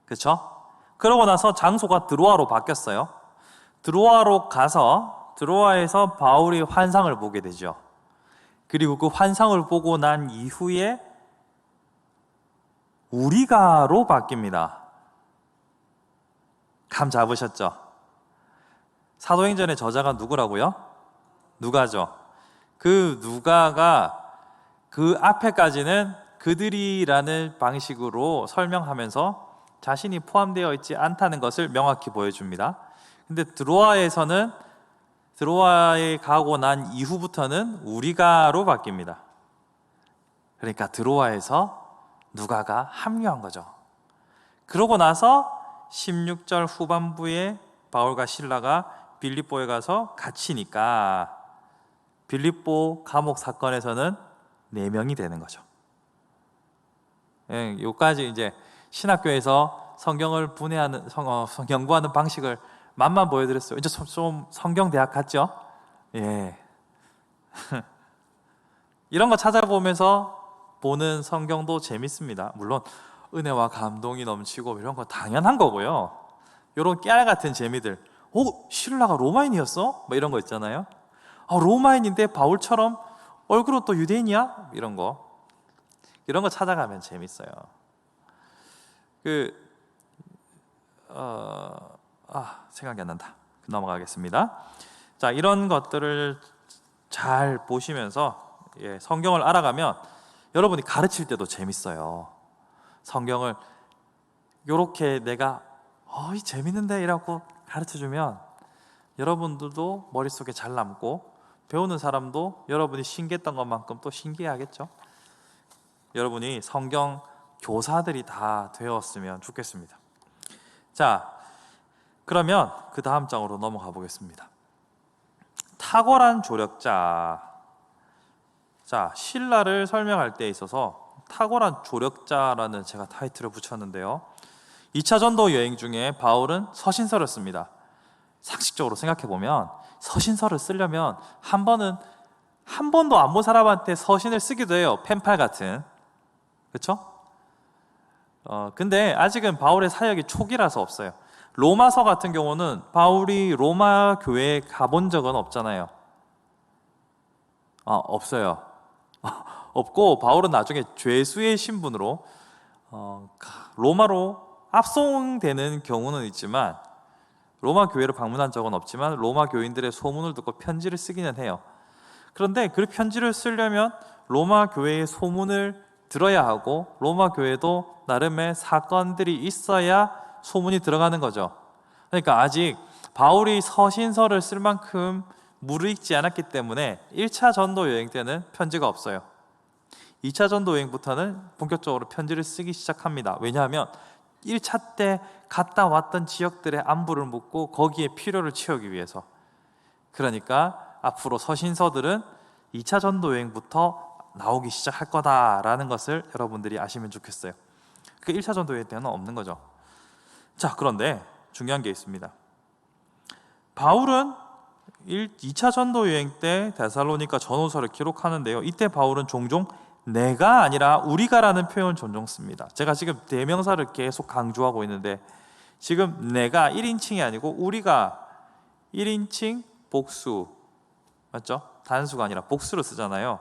그렇죠? 그러고 나서 장소가 드로아로 바뀌었어요. 드로아로 가서 드로아에서 바울이 환상을 보게 되죠. 그리고 그 환상을 보고 난 이후에 우리가로 바뀝니다. 감 잡으셨죠? 사도행전의 저자가 누구라고요? 누가죠. 그 누가가 그 앞에까지는 그들이라는 방식으로 설명하면서 자신이 포함되어 있지 않다는 것을 명확히 보여줍니다. 근데 드로아에서는 드로아에 가고 난 이후부터는 우리가로 바뀝니다. 그러니까 드로아에서 누가가 합류한 거죠. 그러고 나서 16절 후반부에 바울과 실라가 빌립보에 가서 갇히니까 빌립보 감옥 사건에서는 4명이 되는 거죠. 예, 여기까지 이제 신학교에서 성경을 분해하는 연구하는 방식을 맛만 보여드렸어요. 이제 좀 성경대학 같죠? 예. 이런 거 찾아보면서 보는 성경도 재밌습니다. 물론 은혜와 감동이 넘치고 이런 거 당연한 거고요. 이런 깨알 같은 재미들. 신라가 로마인이었어? 뭐 이런 거 있잖아요. 로마인인데 바울처럼 얼굴은 또 유대인이야? 이런 거 찾아가면 재밌어요. 생각이 안 난다. 넘어가겠습니다. 자, 이런 것들을 잘 보시면서 성경을 알아가면 여러분이 가르칠 때도 재밌어요. 성경을 이렇게 내가 이 재밌는데 이라고 가르쳐주면 여러분들도 머릿속에 잘 남고 배우는 사람도 여러분이 신기했던 것만큼 또 신기해하겠죠. 여러분이 성경 교사들이 다 되었으면 좋겠습니다. 자, 그러면 그 다음 장으로 넘어가 보겠습니다. 탁월한 조력자. 자, 신라를 설명할 때 있어서 탁월한 조력자라는 제가 타이틀을 붙였는데요. 2차 전도 여행 중에 바울은 서신서를 씁니다. 상식적으로 생각해 보면 서신서를 쓰려면 한 번도 안 본 사람한테 서신을 쓰기도 해요. 펜팔 같은. 그렇죠? 근데 아직은 바울의 사역이 초기라서 없어요. 로마서 같은 경우는 바울이 로마 교회에 가본 적은 없잖아요. 없어요. 없고 바울은 나중에 죄수의 신분으로 로마로 압송되는 경우는 있지만 로마 교회를 방문한 적은 없지만 로마 교인들의 소문을 듣고 편지를 쓰기는 해요. 그런데 그 편지를 쓰려면 로마 교회의 소문을 들어야 하고 로마 교회도 나름의 사건들이 있어야 소문이 들어가는 거죠. 그러니까 아직 바울이 서신서를 쓸 만큼 무르익지 않았기 때문에 1차 전도 여행 때는 편지가 없어요. 2차 전도 여행부터는 본격적으로 편지를 쓰기 시작합니다. 왜냐하면 1차 때 갔다 왔던 지역들의 안부를 묻고 거기에 필요를 채우기 위해서. 그러니까 앞으로 서신서들은 2차 전도 여행부터 나오기 시작할 거다라는 것을 여러분들이 아시면 좋겠어요. 그 1차 전도 여행 때는 없는 거죠. 자, 그런데 중요한 게 있습니다. 바울은 2차 전도 여행 때 데살로니가 전후서를 기록하는데요. 이때 바울은 종종 내가 아니라 우리가라는 표현을 종종 씁니다. 제가 지금 대명사를 계속 강조하고 있는데 지금 내가 1인칭이 아니고 우리가 1인칭 복수, 맞죠? 단수가 아니라 복수로 쓰잖아요.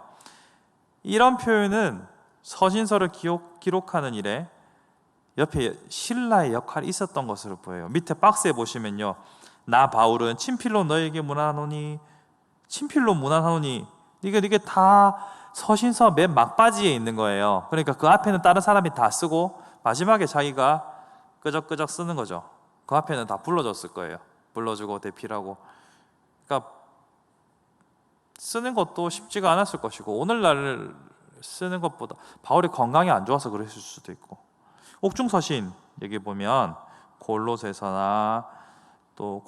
이런 표현은 서신서를 기록하는 일에 옆에 신라의 역할이 있었던 것으로 보여요. 밑에 박스에 보시면요, 나 바울은 친필로 너에게 문안하노니, 친필로 문안하노니, 이게 다 서신서 맨 막바지에 있는 거예요. 그러니까 그 앞에는 다른 사람이 다 쓰고 마지막에 자기가 끄적끄적 쓰는 거죠. 그 앞에는 다 불러줬을 거예요. 불러주고 대필하고. 그러니까 쓰는 것도 쉽지가 않았을 것이고, 오늘날 쓰는 것보다 바울이 건강이 안 좋아서 그랬을 수도 있고, 옥중서신 여기 보면 골로새서나 또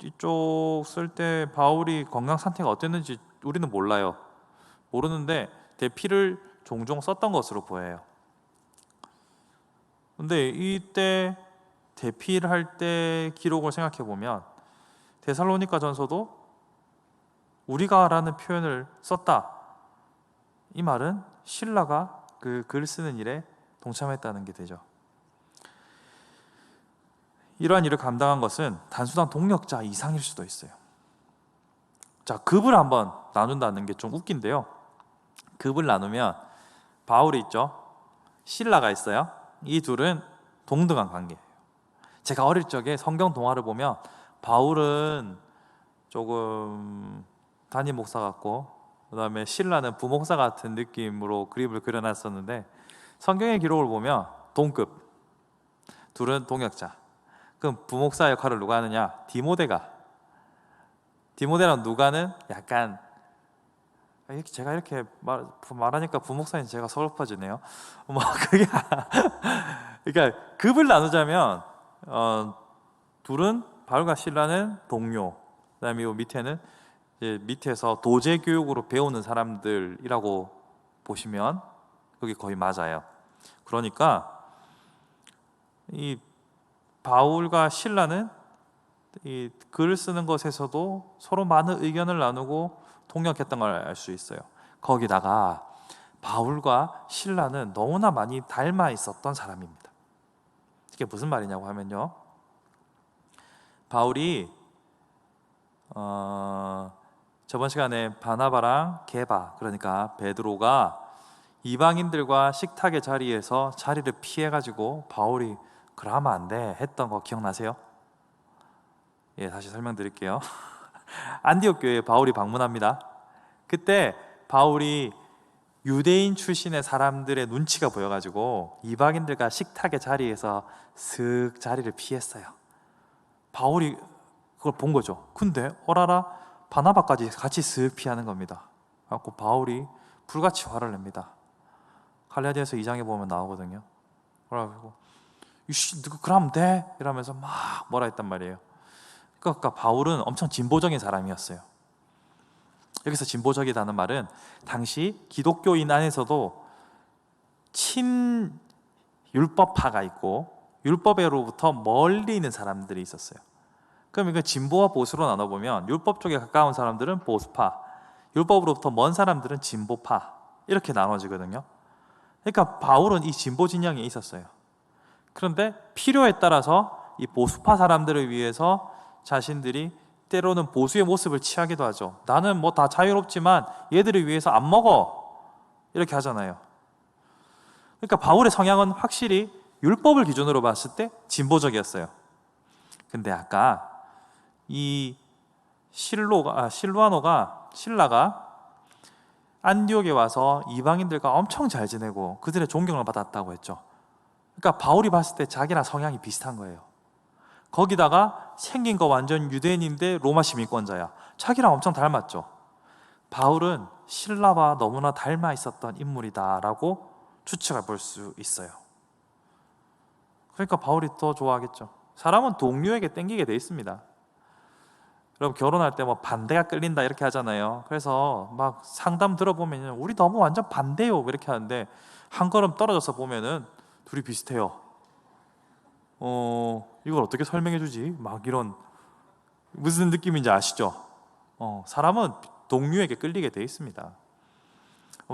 이쪽 쓸 때 바울이 건강 상태가 어땠는지 우리는 몰라요. 모르는데 대피를 종종 썼던 것으로 보여요. 근데 이때 대피를 할 때 기록을 생각해 보면 데살로니가 전서도 우리가라는 표현을 썼다. 이 말은 신라가 그 글 쓰는 일에 동참했다는 게 되죠. 이러한 일을 감당한 것은 단순한 동역자 이상일 수도 있어요. 자, 급을 한번 나눈다는 게 좀 웃긴데요. 급을 나누면 바울이 있죠, 신라가 있어요. 이 둘은 동등한 관계예요. 제가 어릴 적에 성경 동화를 보면 바울은 조금 담임 목사 같고 그 다음에 신라는 부목사 같은 느낌으로 그림을 그려놨었는데, 성경의 기록을 보면 동급, 둘은 동역자. 그럼 부목사 역할을 누가 하느냐? 디모데랑 누가는 약간, 제가 이렇게 말하니까 부목사님 제가 서글퍼지네요. 뭐 그게 그러니까 급을 나누자면 둘은 바울과 신라는 동료, 그다음에 이 밑에는 이제 밑에서 도제 교육으로 배우는 사람들이라고 보시면 그게 거의 맞아요. 그러니까 이 바울과 신라는 이 글을 쓰는 것에서도 서로 많은 의견을 나누고 통역했던 걸 알 수 있어요. 거기다가 바울과 신라는 너무나 많이 닮아 있었던 사람입니다. 이게 무슨 말이냐고 하면요, 바울이 저번 시간에 바나바랑 게바, 그러니까 베드로가 이방인들과 식탁의 자리에서 자리를 피해가지고 바울이 그러면 안 돼 했던 거 기억나세요? 예, 다시 설명드릴게요. 안디옥 교회에 바울이 방문합니다. 그때 바울이 유대인 출신의 사람들의 눈치가 보여가지고 이방인들과 식탁의 자리에서 슥 자리를 피했어요. 바울이 그걸 본 거죠. 근데 어라라, 바나바까지 같이 슥 피하는 겁니다. 그래서 바울이 불같이 화를 냅니다. 갈라디아서 2장에 보면 나오거든요. 그래가지고 누가 그러면 돼? 이러면서 막 뭐라 했단 말이에요. 그러니까 바울은 엄청 진보적인 사람이었어요. 여기서 진보적이라는 말은 당시 기독교인 안에서도 친율법파가 있고 율법으로부터 멀리 있는 사람들이 있었어요. 그럼 이거 진보와 보수로 나눠보면 율법 쪽에 가까운 사람들은 보수파, 율법으로부터 먼 사람들은 진보파, 이렇게 나눠지거든요. 그러니까 바울은 이 진보 진영에 있었어요. 그런데 필요에 따라서 이 보수파 사람들을 위해서 자신들이 때로는 보수의 모습을 취하기도 하죠. 나는 뭐 다 자유롭지만 얘들을 위해서 안 먹어, 이렇게 하잖아요. 그러니까 바울의 성향은 확실히 율법을 기준으로 봤을 때 진보적이었어요. 근데 아까 이 신라가 안디옥에 와서 이방인들과 엄청 잘 지내고 그들의 존경을 받았다고 했죠. 그러니까 바울이 봤을 때 자기랑 성향이 비슷한 거예요. 거기다가 생긴 거 완전 유대인인데 로마 시민권자야. 자기랑 엄청 닮았죠. 바울은 신라와 너무나 닮아 있었던 인물이다라고 추측해 볼 수 있어요. 그러니까 바울이 더 좋아하겠죠. 사람은 동료에게 땡기게 돼 있습니다. 여러분 결혼할 때 뭐 반대가 끌린다 이렇게 하잖아요. 그래서 막 상담 들어보면 우리 너무 완전 반대요 이렇게 하는데 한 걸음 떨어져서 보면은 둘이 비슷해요. 이걸 어떻게 설명해 주지? 막 이런 무슨 느낌인지 아시죠? 사람은 동료에게 끌리게 돼 있습니다.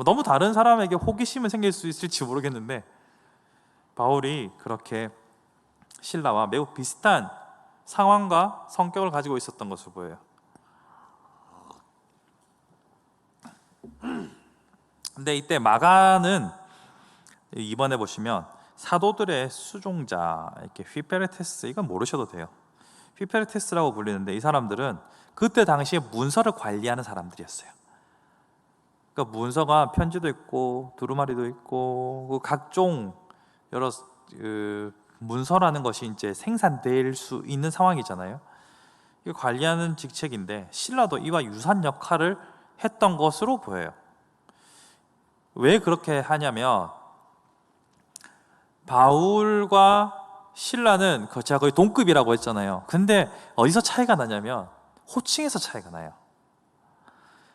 너무 다른 사람에게 호기심은 생길 수 있을지 모르겠는데 바울이 그렇게 신라와 매우 비슷한 상황과 성격을 가지고 있었던 것으로 보여요. 근데 이때 마가는 이번에 보시면 사도들의 수종자, 이렇게 휘페레테스, 이건 모르셔도 돼요. 휘페레테스라고 불리는데 이 사람들은 그때 당시에 문서를 관리하는 사람들이었어요. 그러니까 문서가 편지도 있고 두루마리도 있고 그 각종 여러 문서라는 것이 이제 생산될 수 있는 상황이잖아요. 이 관리하는 직책인데 신라도 이와 유사한 역할을 했던 것으로 보여요. 왜 그렇게 하냐면 바울과 신라는 제가 거의 동급이라고 했잖아요. 근데 어디서 차이가 나냐면 호칭에서 차이가 나요.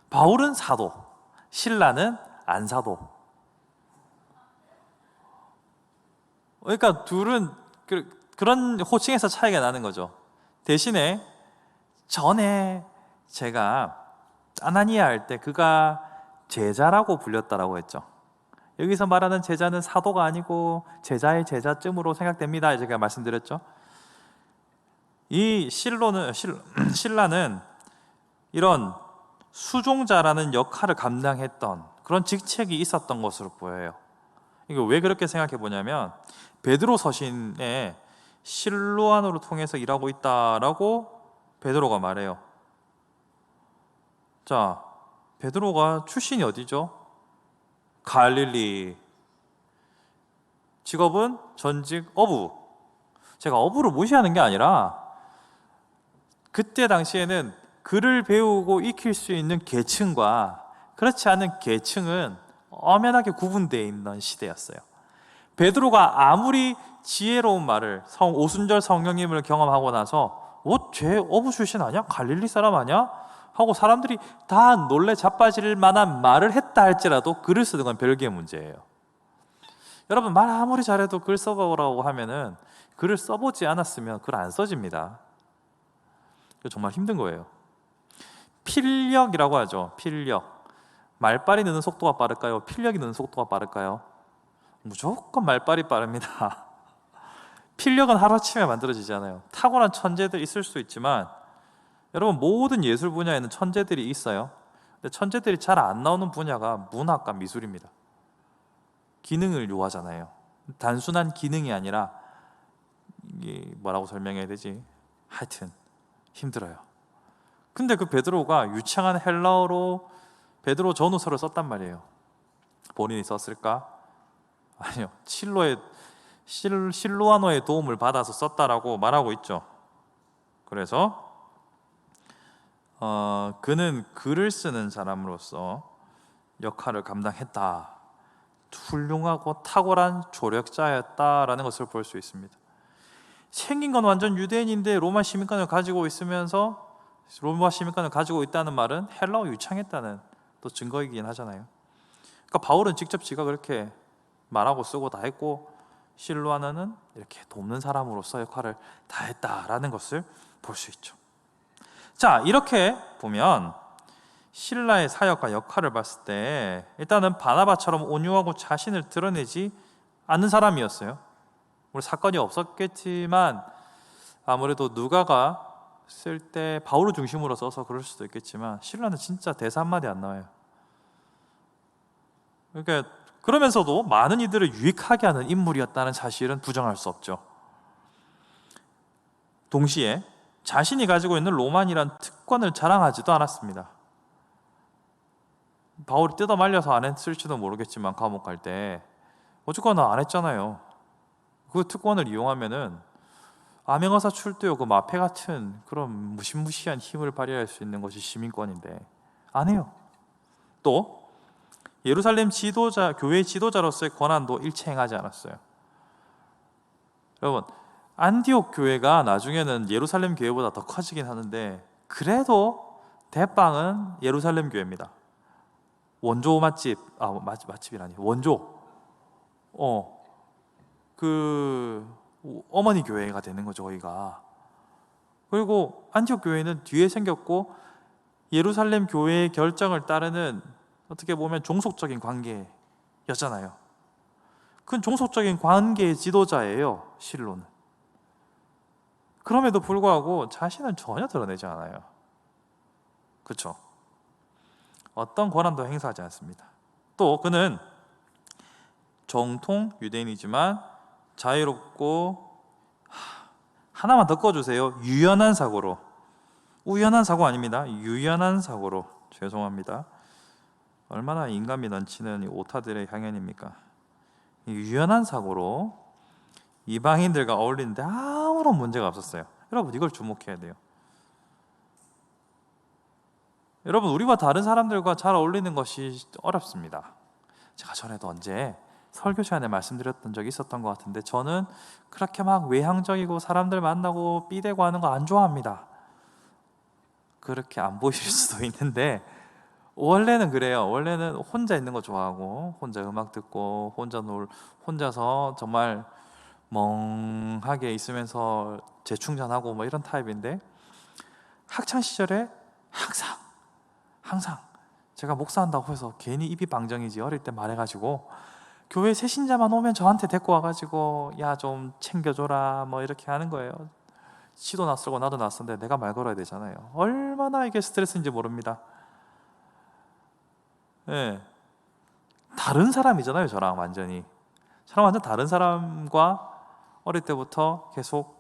바울은 사도, 신라는 안 사도. 그러니까 둘은 그런 호칭에서 차이가 나는 거죠. 대신에 전에 제가 아나니아 할 때 그가 제자라고 불렸다라고 했죠. 여기서 말하는 제자는 사도가 아니고 제자의 제자쯤으로 생각됩니다. 제가 말씀드렸죠. 이 신라는 이런 수종자라는 역할을 감당했던 그런 직책이 있었던 것으로 보여요. 이거 왜 그렇게 생각해 보냐면 베드로 서신에 실로안으로 통해서 일하고 있다라고 베드로가 말해요. 자, 베드로가 출신이 어디죠? 갈릴리. 직업은 전직 어부. 제가 어부를 무시하는 게 아니라 그때 당시에는 글을 배우고 익힐 수 있는 계층과 그렇지 않은 계층은 엄연하게 구분되어 있는 시대였어요. 베드로가 아무리 지혜로운 말을 오순절 성령님을 경험하고 나서 쟤 어부 출신 아니야? 갈릴리 사람 아니야? 하고 사람들이 다 놀래 자빠질 만한 말을 했다 할지라도 글을 쓰는 건 별개의 문제예요. 여러분 말 아무리 잘해도 글 써보라고 하면은 글을 써보지 않았으면 글 안 써집니다. 정말 힘든 거예요. 필력이라고 하죠. 필력. 말빨이 느는 속도가 빠를까요? 필력이 느는 속도가 빠를까요? 무조건 말빨이 빠릅니다. 필력은 하루아침에 만들어지지 않아요. 타고난 천재들 있을 수 있지만 여러분 모든 예술 분야에는 천재들이 있어요. 근데 천재들이 잘 안 나오는 분야가 문학과 미술입니다. 기능을 요하잖아요. 단순한 기능이 아니라 이게 뭐라고 설명해야 되지? 하여튼 힘들어요. 근데 그 베드로가 유창한 헬라어로 베드로 전후서를 썼단 말이에요. 본인이 썼을까? 아니요. 실로아노의 도움을 받아서 썼다라고 말하고 있죠. 그래서 그는 글을 쓰는 사람으로서 역할을 감당했다. 훌륭하고 탁월한 조력자였다라는 것을 볼 수 있습니다. 생긴 건 완전 유대인인데 로마 시민권을 가지고 있으면서 로마 시민권을 가지고 있다는 말은 헬라어 유창했다는 또 증거이긴 하잖아요. 그러니까 바울은 직접 지가 그렇게 말하고 쓰고 다 했고 실로아나는 이렇게 돕는 사람으로서 역할을 다 했다라는 것을 볼 수 있죠. 자, 이렇게 보면 신라의 사역과 역할을 봤을 때 일단은 바나바처럼 온유하고 자신을 드러내지 않는 사람이었어요. 물론 사건이 없었겠지만 아무래도 누가가 쓸 때 바울을 중심으로 써서 그럴 수도 있겠지만 신라는 진짜 대사 한마디 안 나와요. 그러니까 그러면서도 많은 이들을 유익하게 하는 인물이었다는 사실은 부정할 수 없죠. 동시에 자신이 가지고 있는 로만이란 특권을 자랑하지도 않았습니다. 바울이 뜯어 말려서 안 했을지도 모르겠지만 감옥 갈 때 어쨌거나 안 했잖아요. 그 특권을 이용하면은 암행어사 출두요 그 마패 같은 그런 무시무시한 힘을 발휘할 수 있는 것이 시민권인데 안 해요. 또 예루살렘 지도자, 교회 지도자로서의 권한도 일체행하지 않았어요. 여러분 안디옥 교회가 나중에는 예루살렘 교회보다 더 커지긴 하는데 그래도 대빵은 예루살렘 교회입니다. 원조 맛집, 맛집이라니, 원조. 그 어머니 교회가 되는 거죠, 거기가. 그리고 안티옥 교회는 뒤에 생겼고 예루살렘 교회의 결정을 따르는 어떻게 보면 종속적인 관계였잖아요. 그건 종속적인 관계의 지도자예요, 실로는. 그럼에도 불구하고 자신은 전혀 드러내지 않아요. 그렇죠? 어떤 권한도 행사하지 않습니다. 또 그는 정통 유대인이지만 자유롭고, 하나만 더 꺼주세요. 유연한 사고로, 우연한 사고 아닙니다. 유연한 사고로, 죄송합니다. 얼마나 인간미 넘치는 오타들의 향연입니까? 유연한 사고로 이방인들과 어울리는데 아무런 문제가 없었어요. 여러분, 이걸 주목해야 돼요. 여러분, 우리와 다른 사람들과 잘 어울리는 것이 어렵습니다. 제가 전에도 언제 설교 시간에 말씀드렸던 적이 있었던 것 같은데, 저는 그렇게 막 외향적이고 사람들 만나고 삐대고 하는 거 안 좋아합니다. 그렇게 안 보이실 수도 있는데 원래는 그래요. 원래는 혼자 있는 거 좋아하고, 혼자 음악 듣고, 혼자서 정말 멍하게 있으면서 재충전하고 뭐 이런 타입인데, 학창 시절에 항상 제가 목사한다고 해서 괜히 입이 방정이지, 어릴 때 말해가지고 교회 새신자만 오면 저한테 데리고 와가지고 야 좀 챙겨줘라 뭐 이렇게 하는 거예요. 지도 낯설고 나도 낯선데 내가 말 걸어야 되잖아요. 얼마나 이게 스트레스인지 모릅니다. 네. 다른 사람이잖아요, 저랑 완전히. 저랑 완전 다른 사람과 어릴 때부터 계속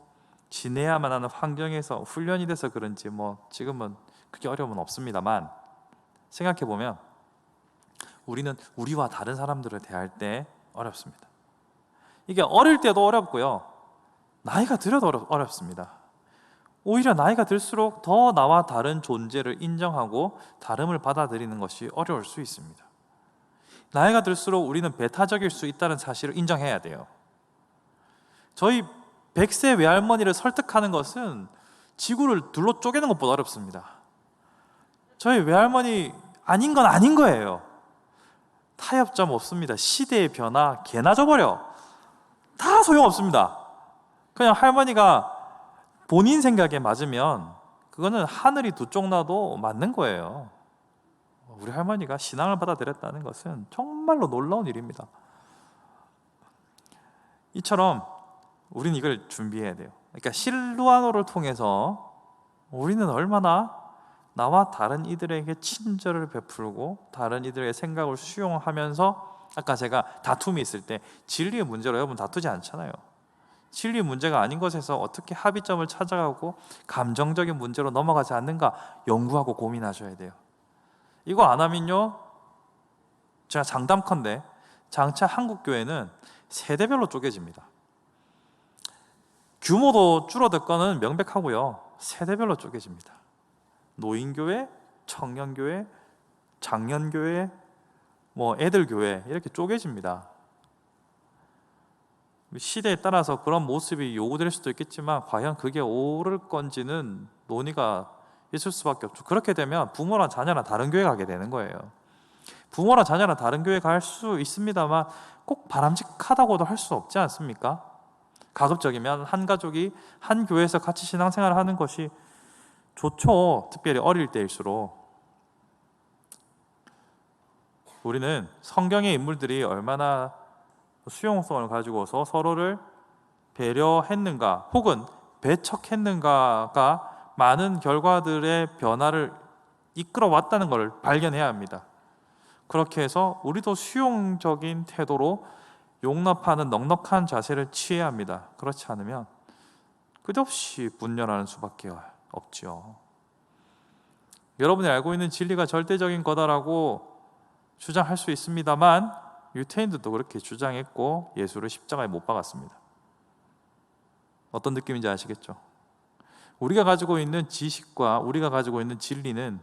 지내야만 하는 환경에서 훈련이 돼서 그런지 뭐 지금은 그게 어려움은 없습니다만, 생각해보면 우리는 우리와 다른 사람들을 대할 때 어렵습니다. 이게 어릴 때도 어렵고요, 나이가 들어도 어렵습니다. 오히려 나이가 들수록 더 나와 다른 존재를 인정하고 다름을 받아들이는 것이 어려울 수 있습니다. 나이가 들수록 우리는 배타적일 수 있다는 사실을 인정해야 돼요. 저희 100세 외할머니를 설득하는 것은 지구를 둘로 쪼개는 것보다 어렵습니다. 저희 외할머니 아닌 건 아닌 거예요. 타협점 없습니다. 시대의 변화 개나 줘버려. 다 소용없습니다. 그냥 할머니가 본인 생각에 맞으면 그거는 하늘이 두 쪽 나도 맞는 거예요. 우리 할머니가 신앙을 받아들였다는 것은 정말로 놀라운 일입니다. 이처럼 우리는 이걸 준비해야 돼요. 그러니까 실루아노를 통해서 우리는 얼마나 나와 다른 이들에게 친절을 베풀고 다른 이들의 생각을 수용하면서, 아까 제가 다툼이 있을 때 진리의 문제로 여러분 다투지 않잖아요. 진리 문제가 아닌 것에서 어떻게 합의점을 찾아가고 감정적인 문제로 넘어가지 않는가 연구하고 고민하셔야 돼요. 이거 안 하면요, 제가 장담컨대 장차 한국교회는 세대별로 쪼개집니다. 규모도 줄어들 거는 명백하고요, 세대별로 쪼개집니다. 노인교회, 청년교회, 장년교회, 뭐 애들교회 이렇게 쪼개집니다. 시대에 따라서 그런 모습이 요구될 수도 있겠지만 과연 그게 옳을 건지는 논의가 있을 수밖에 없죠. 그렇게 되면 부모랑 자녀랑 다른 교회 가게 되는 거예요. 부모랑 자녀랑 다른 교회 갈 수 있습니다만 꼭 바람직하다고도 할 수 없지 않습니까? 가급적이면 한 가족이 한 교회에서 같이 신앙생활을 하는 것이 좋죠. 특별히 어릴 때일수록. 우리는 성경의 인물들이 얼마나 수용성을 가지고서 서로를 배려했는가 혹은 배척했는가가 많은 결과들의 변화를 이끌어왔다는 것을 발견해야 합니다. 그렇게 해서 우리도 수용적인 태도로 용납하는 넉넉한 자세를 취해야 합니다. 그렇지 않으면 끝없이 분열하는 수밖에 없죠. 여러분이 알고 있는 진리가 절대적인 거다라고 주장할 수 있습니다만 유태인들도 그렇게 주장했고 예수를 십자가에 못 박았습니다. 어떤 느낌인지 아시겠죠? 우리가 가지고 있는 지식과 우리가 가지고 있는 진리는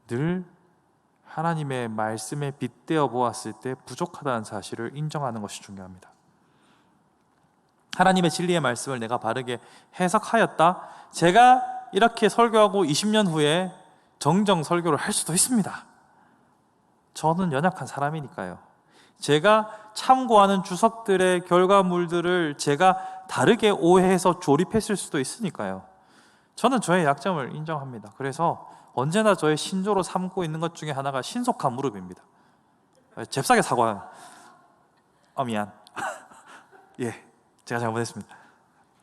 늘 하나님의 말씀에 빗대어 보았을 때 부족하다는 사실을 인정하는 것이 중요합니다. 하나님의 진리의 말씀을 내가 바르게 해석하였다, 제가 이렇게 설교하고 20년 후에 정정 설교를 할 수도 있습니다. 저는 연약한 사람이니까요. 제가 참고하는 주석들의 결과물들을 제가 다르게 오해해서 조립했을 수도 있으니까요. 저는 저의 약점을 인정합니다. 그래서 언제나 저의 신조로 삼고 있는 것 중에 하나가 신속한 무릎입니다. 잽싸게 사과해요. 미안. 예, 제가 잘못했습니다.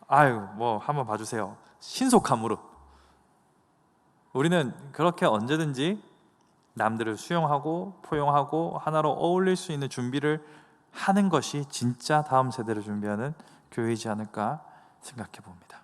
아유, 뭐 한번 봐주세요. 신속한 무릎. 우리는 그렇게 언제든지 남들을 수용하고 포용하고 하나로 어울릴 수 있는 준비를 하는 것이 진짜 다음 세대를 준비하는 교회이지 않을까 생각해 봅니다.